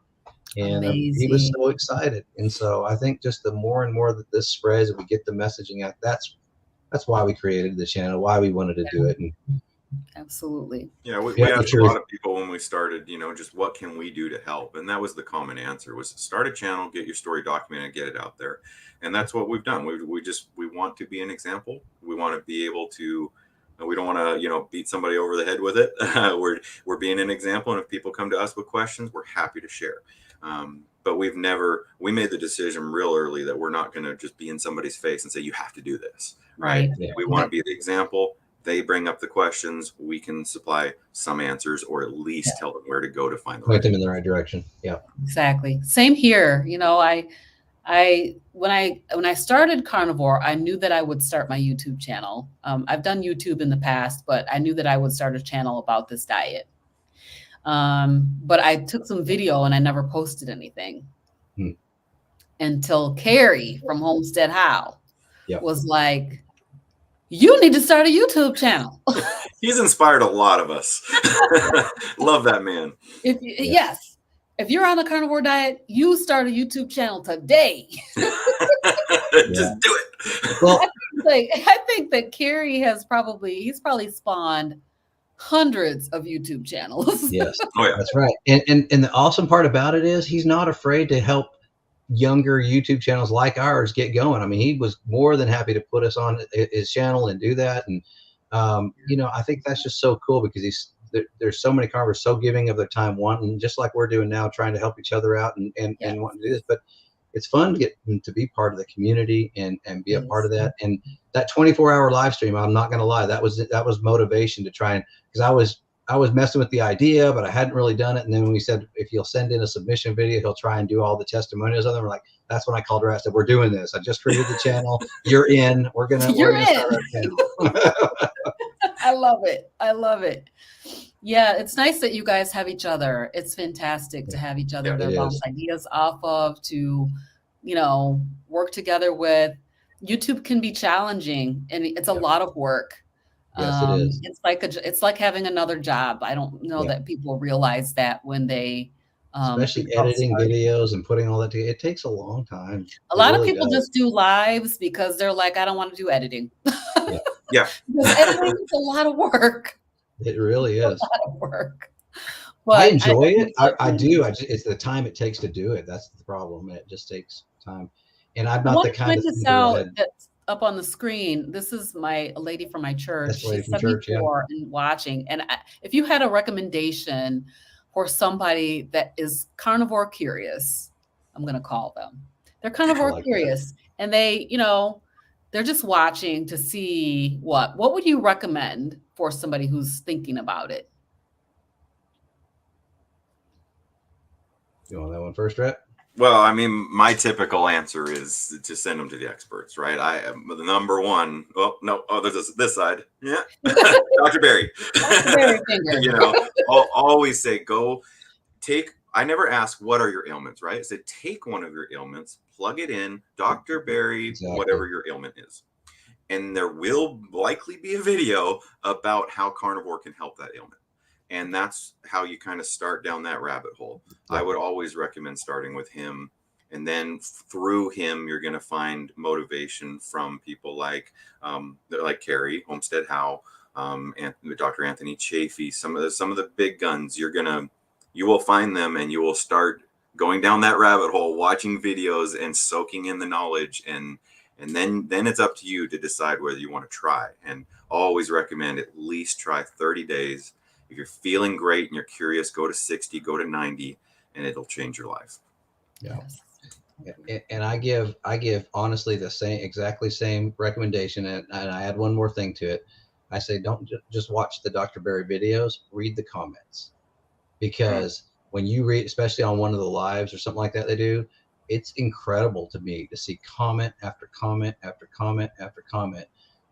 And he was so excited. And so I think just the more and more that this spreads and we get the messaging out, that's why we created the channel, why we wanted to do it. And absolutely. Yeah, we asked a lot of people when we started, just what can we do to help? And that was the common answer, was start a channel, get your story documented, get it out there. And that's what we've done. We want to be an example. We want to be able to, we don't want to, beat somebody over the head with it. We're being an example. And if people come to us with questions, we're happy to share. But we made the decision real early that we're not going to just be in somebody's face and say, you have to do this. Right. Yeah. We want to be the example. They bring up the questions. We can supply some answers, or at least tell them where to go to find point them in the right direction. Yeah, exactly. Same here. When I started Carnivore, I knew that I would start my YouTube channel. I've done YouTube in the past, but I knew that I would start a channel about this diet. But I took some video and I never posted anything until Carrie from Homestead How was like, you need to start a YouTube channel. He's inspired a lot of us. Love that man. Yes. If you're on a carnivore diet, you start a YouTube channel today. Just do it. Well, I think that Carrie he's probably spawned hundreds of YouTube channels. Yes, that's right. And the awesome part about it is he's not afraid to help younger YouTube channels like ours get going. I mean, he was more than happy to put us on his channel and do that. And I think that's just so cool, because there's so many carnivores so giving of their time, wanting, just like we're doing now, trying to help each other out and wanting to do this. But it's fun to get to be part of the community and be a part of that. And that 24-hour live stream, I'm not going to lie, that was motivation to try, and because I was messing with the idea, but I hadn't really done it. And then when we said, if you'll send in a submission video, he'll try and do all the testimonials of them. We're like, that's when I called her. I said, we're doing this. I just created the channel. You're in. We're gonna start our channel. I love it. I love it. Yeah, it's nice that you guys have each other. It's fantastic to have each other Yeah, to it bounce is. ideas off of, to, work together with. YouTube can be challenging and it's a Yep. lot of work. Yes, it is. It's like having another job. I don't know Yeah. that people realize that when they Especially think about editing starting. videos and putting all that together. It takes a long time. A It lot of really people does. just do lives because they're like, I don't want to do editing. Yeah, yeah. Because editing is a lot of work. it really A is. lot of work. I But enjoy it. think that I do. It's the time it takes to do it. That's the problem. It just takes time. And I'm I not want the to kind point of this thinker out that that's up on the screen. This is a lady from my church. that's lady She's from church. Yeah. 74 and watching. And if you had a recommendation for somebody that is carnivore curious, I'm going to call them. They're I carnivore like that. curious, and they're just watching to see what would you recommend for somebody who's thinking about it? You want that one first, Rhett? Well, I mean, my typical answer is to send them to the experts, right? I am the number one. Oh no, there's this side. Yeah, Dr. Barry. Dr. Barry finger. I'll always say go take. I never ask what are your ailments, right? I say take one of your ailments, plug it in, Dr. Barry, Exactly. whatever your ailment is, and there will likely be a video about how carnivore can help that ailment. And that's how you kind of start down that rabbit hole. Yeah. I would always recommend starting with him, and then through him you're going to find motivation from people like Carrie Homestead Howe, and Dr. Anthony Chafee, some of the big guns. You will find them, and you will start going down that rabbit hole, watching videos and soaking in the knowledge, and then it's up to you to decide whether you want to try. And always recommend at least try 30 days. If you're feeling great and you're curious, go to 60, go to 90, and it'll change your life. Yeah. And I give honestly the exactly same recommendation. And I add one more thing to it. I say, don't just watch the Dr. Barry videos, read the comments, because when you read, especially on one of the lives or something like that they do, it's incredible to me to see comment after comment after comment after comment.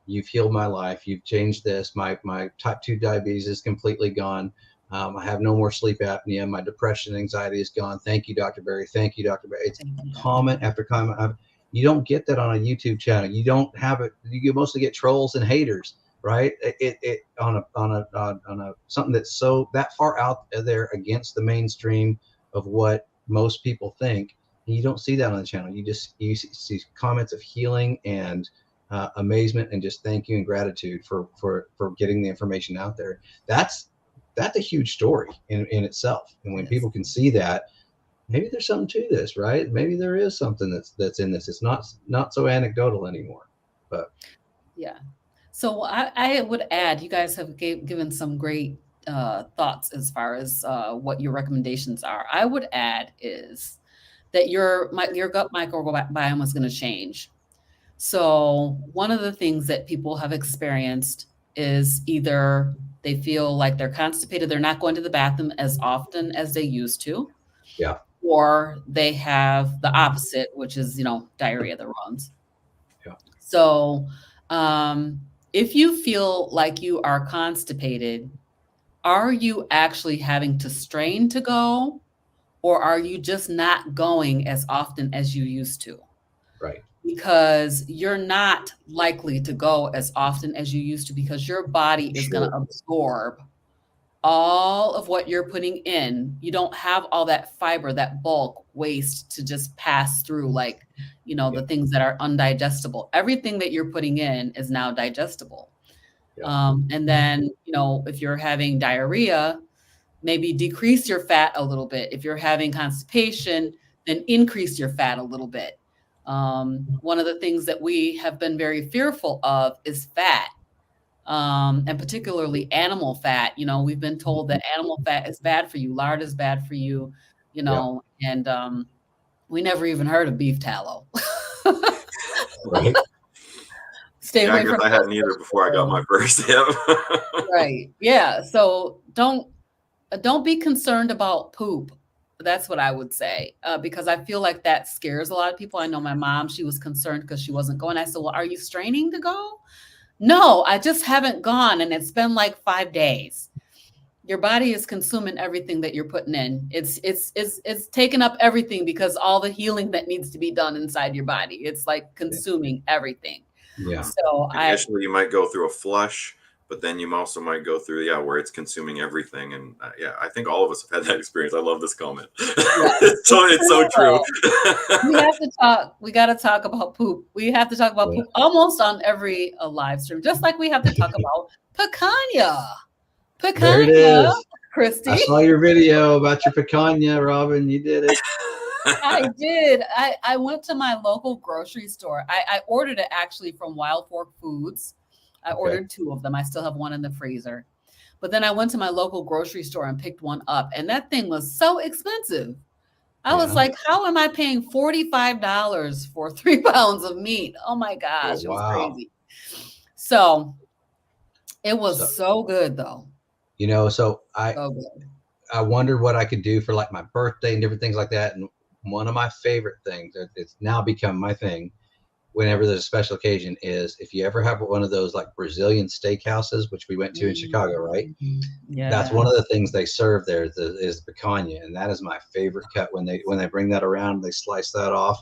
You've healed my life. You've changed this. My type 2 diabetes is completely gone. I have no more sleep apnea. My depression, anxiety is gone. Thank you, Dr. Barry. Thank you, Dr. Barry. It's comment after comment. You don't get that on a YouTube channel. You don't have it. You mostly get trolls and haters, right? It on a something that's so that far out there against the mainstream of what most people think. You don't see that on the channel. You see comments of healing and amazement and just thank you and gratitude for getting the information out there. That's a huge story in itself. And when people can see that, maybe there's something to this, right? Maybe there is something that's in this. It's not so anecdotal anymore. But yeah. So I would add, you guys have given some great thoughts as far as what your recommendations are. I would add is that your gut microbiome is going to change. So one of the things that people have experienced is either they feel like they're constipated, they're not going to the bathroom as often as they used to. Yeah. Or they have the opposite, which is, diarrhea that runs. Yeah. So if you feel like you are constipated, are you actually having to strain to go, or are you just not going as often as you used to? Right. Because you're not likely to go as often as you used to, because your body is going to absorb all of what you're putting in. You don't have all that fiber, that bulk waste to just pass through, like, the things that are undigestible. Everything that you're putting in is now digestible. Yeah. And then, if you're having diarrhea, maybe decrease your fat a little bit. If you're having constipation, then increase your fat a little bit. One of the things that we have been very fearful of is fat, and particularly animal fat. We've been told that animal fat is bad for you, lard is bad for you, and we never even heard of beef tallow. Right. Stay away from. I hadn't either before I got my first hip. Right. Yeah. So don't be concerned about poop. That's what I would say, because I feel like that scares a lot of people. I know my mom, she was concerned because she wasn't going. I said, well, are you straining to go? No, I just haven't gone, and it's been like 5 days. Your body is consuming everything that you're putting in. It's taking up everything because all the healing that needs to be done inside your body. It's like consuming everything. Yeah. So Initially, you might go through a flush, but then you also might go through, where it's consuming everything. And I think all of us have had that experience. I love this comment. It's so true. We have to talk. We got to talk about poop. We have to talk about poop almost on every live stream, just like we have to talk about picanha. There it is. Christy. I saw your video about your picanha, Robyn. You did it. I did. I went to my local grocery store. I ordered it actually from Wild Fork Foods. I ordered 2 of them. I still have one in the freezer. But then I went to my local grocery store and picked one up. And that thing was so expensive. I was like, how am I paying $45 for 3 pounds of meat? Oh my gosh. It was crazy. So it was so good though. So I wondered what I could do for like my birthday and different things like that. And one of my favorite things, it's now become my thing whenever there's a special occasion, is if you ever have one of those like Brazilian steakhouses, which we went to in Chicago, right? Yeah. That's one of the things they serve there is picanha. And that is my favorite cut when they bring that around, they slice that off.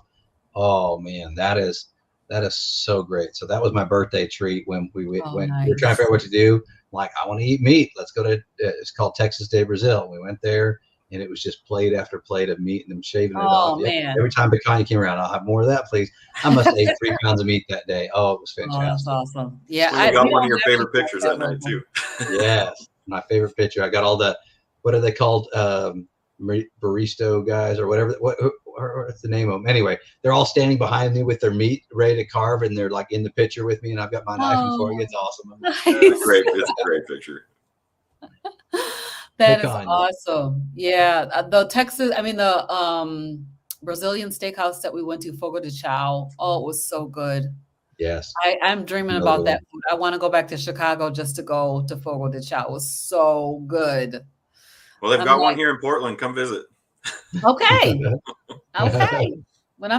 Oh man, that is so great. So that was my birthday treat when we went. Nice. We were trying to figure out what to do. Like, I want to eat meat. Let's go to, it's called Texas de Brazil. We went there and it was just plate after plate of meat and them shaving it off. Man. Every time picanha came around, I'll have more of that, please. I must have ate 3 pounds of meat that day. Oh, it was fantastic. Oh, that's awesome. Yeah. I got one of your favorite pictures that night too. Yes. My favorite picture. I got all the, what are they called? Barista guys or whatever. What's the name of them? Anyway, they're all standing behind me with their meat ready to carve, and they're like in the picture with me, and I've got my knife and fork. It's awesome. Nice. It's a great picture. That is awesome. Yeah, the Brazilian steakhouse that we went to, Fogo de Chao. Oh, it was so good. Yes, I'm dreaming about that food. I want to go back to Chicago just to go to Fogo de Chao. It was so good. Well, they've got one here in Portland. Come visit. Okay. When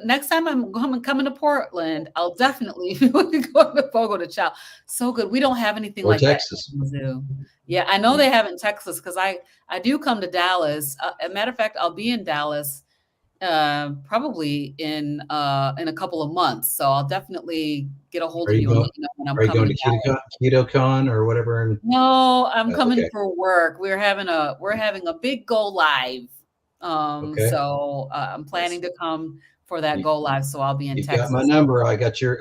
next time I'm coming to Portland, I'll definitely go to Fogo de Chao. So good. We don't have anything like Texas. That in the zoo. Yeah, I know they have it in Texas because I do come to Dallas. As a matter of fact, I'll be in Dallas probably in a couple of months. So I'll definitely get a hold of you and let you know when I'm coming. Are you going to KetoCon or whatever? No, I'm coming for work. We're having a big go live. So I'm planning to come for that go live. So I'll be in Texas. Got my number. I got your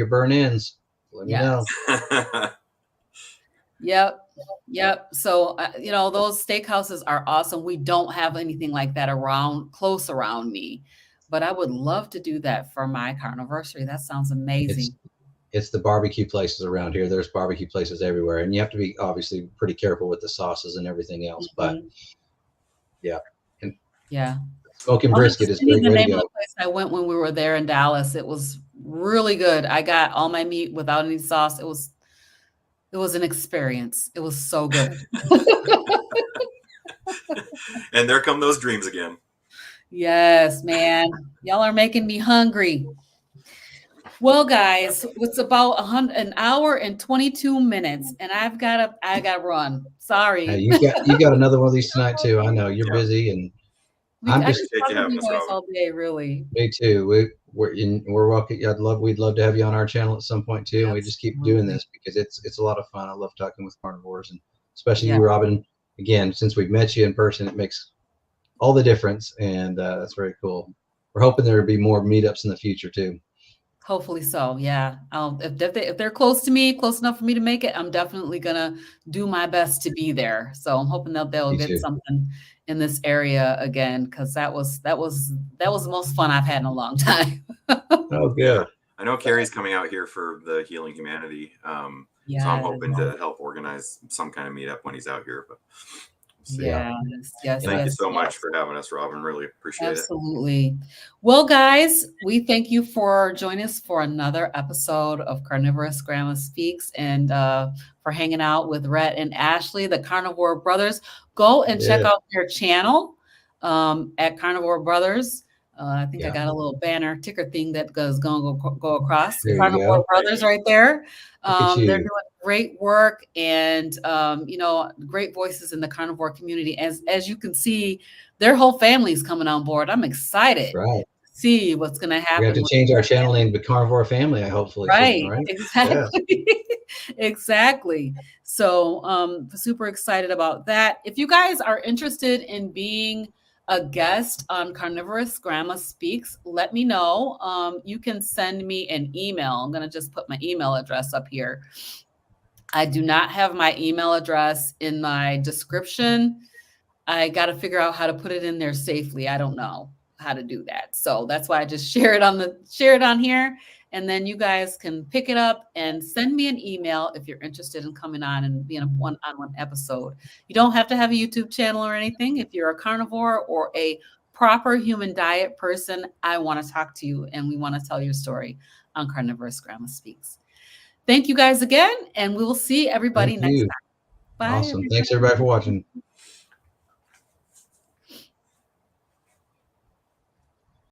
burn ins. Let me know. Yep. So, those steakhouses are awesome. We don't have anything like that close around me, but I would love to do that for my carniversary. That sounds amazing. It's the barbecue places around here. There's barbecue places everywhere, and you have to be obviously pretty careful with the sauces and everything else, but smoking brisket is a great way to go. The place I went when we were there in Dallas, it was really good. I got all my meat without any sauce. It was an experience. It was so good. And there come those dreams again. Yes, man. Y'all are making me hungry. Well, guys, it's about an hour and 22 minutes, and I gotta run. Sorry. Hey, you got another one of these tonight too. I know you're busy, and I'm just talking to you guys all day, really. Me too. We're welcome. We'd love to have you on our channel at some point too. And we just keep doing this because it's a lot of fun. I love talking with carnivores, and especially you, Robyn. Again, since we've met you in person, it makes all the difference, and that's very cool. We're hoping there will be more meetups in the future too. Hopefully so. Yeah. If they're close enough for me to make it, I'm definitely gonna do my best to be there. So I'm hoping that they'll get something in this area again, because that was the most fun I've had in a long time. Oh, good. I know Carrie's coming out here for the Healing Humanity. So I'm hoping to help organize some kind of meetup when he's out here. But yes. Thank you so much for having us, Robyn. Really appreciate it. Absolutely. Well, guys, we thank you for joining us for another episode of Carnivorous Grandma Speaks, and for hanging out with Rhett and Ashley, the Carnivore Brothers. Go and check out their channel at Carnivore Brothers. I think I Yeah. got a little banner ticker thing that goes going to go across. There you Carnivore go. Brothers right there. Look at They're you. doing great work and great voices in the carnivore community. As you can see, their whole family's coming on board. I'm excited Right. to see what's going to We have happen. to change our channel name to Carnivore Family, hopefully soon, Right, right? exactly. Exactly. So super excited about that. If you guys are interested in being a guest on Carnivorous Grandma Speaks, let me know. You can send me an email. I'm going to just put my email address up here. I do not have my email address in my description. I got to figure out how to put it in there safely. I don't know how to do that. So that's why I just share it on here. And then you guys can pick it up and send me an email if you're interested in coming on and being a one-on-one episode. You don't have to have a YouTube channel or anything. If you're a carnivore or a proper human diet person, I want to talk to you and we want to tell your story on Carnivorous Grandma Speaks. Thank you guys again, and we will see everybody Thank next you. time. Bye. Awesome. Thanks everybody for watching.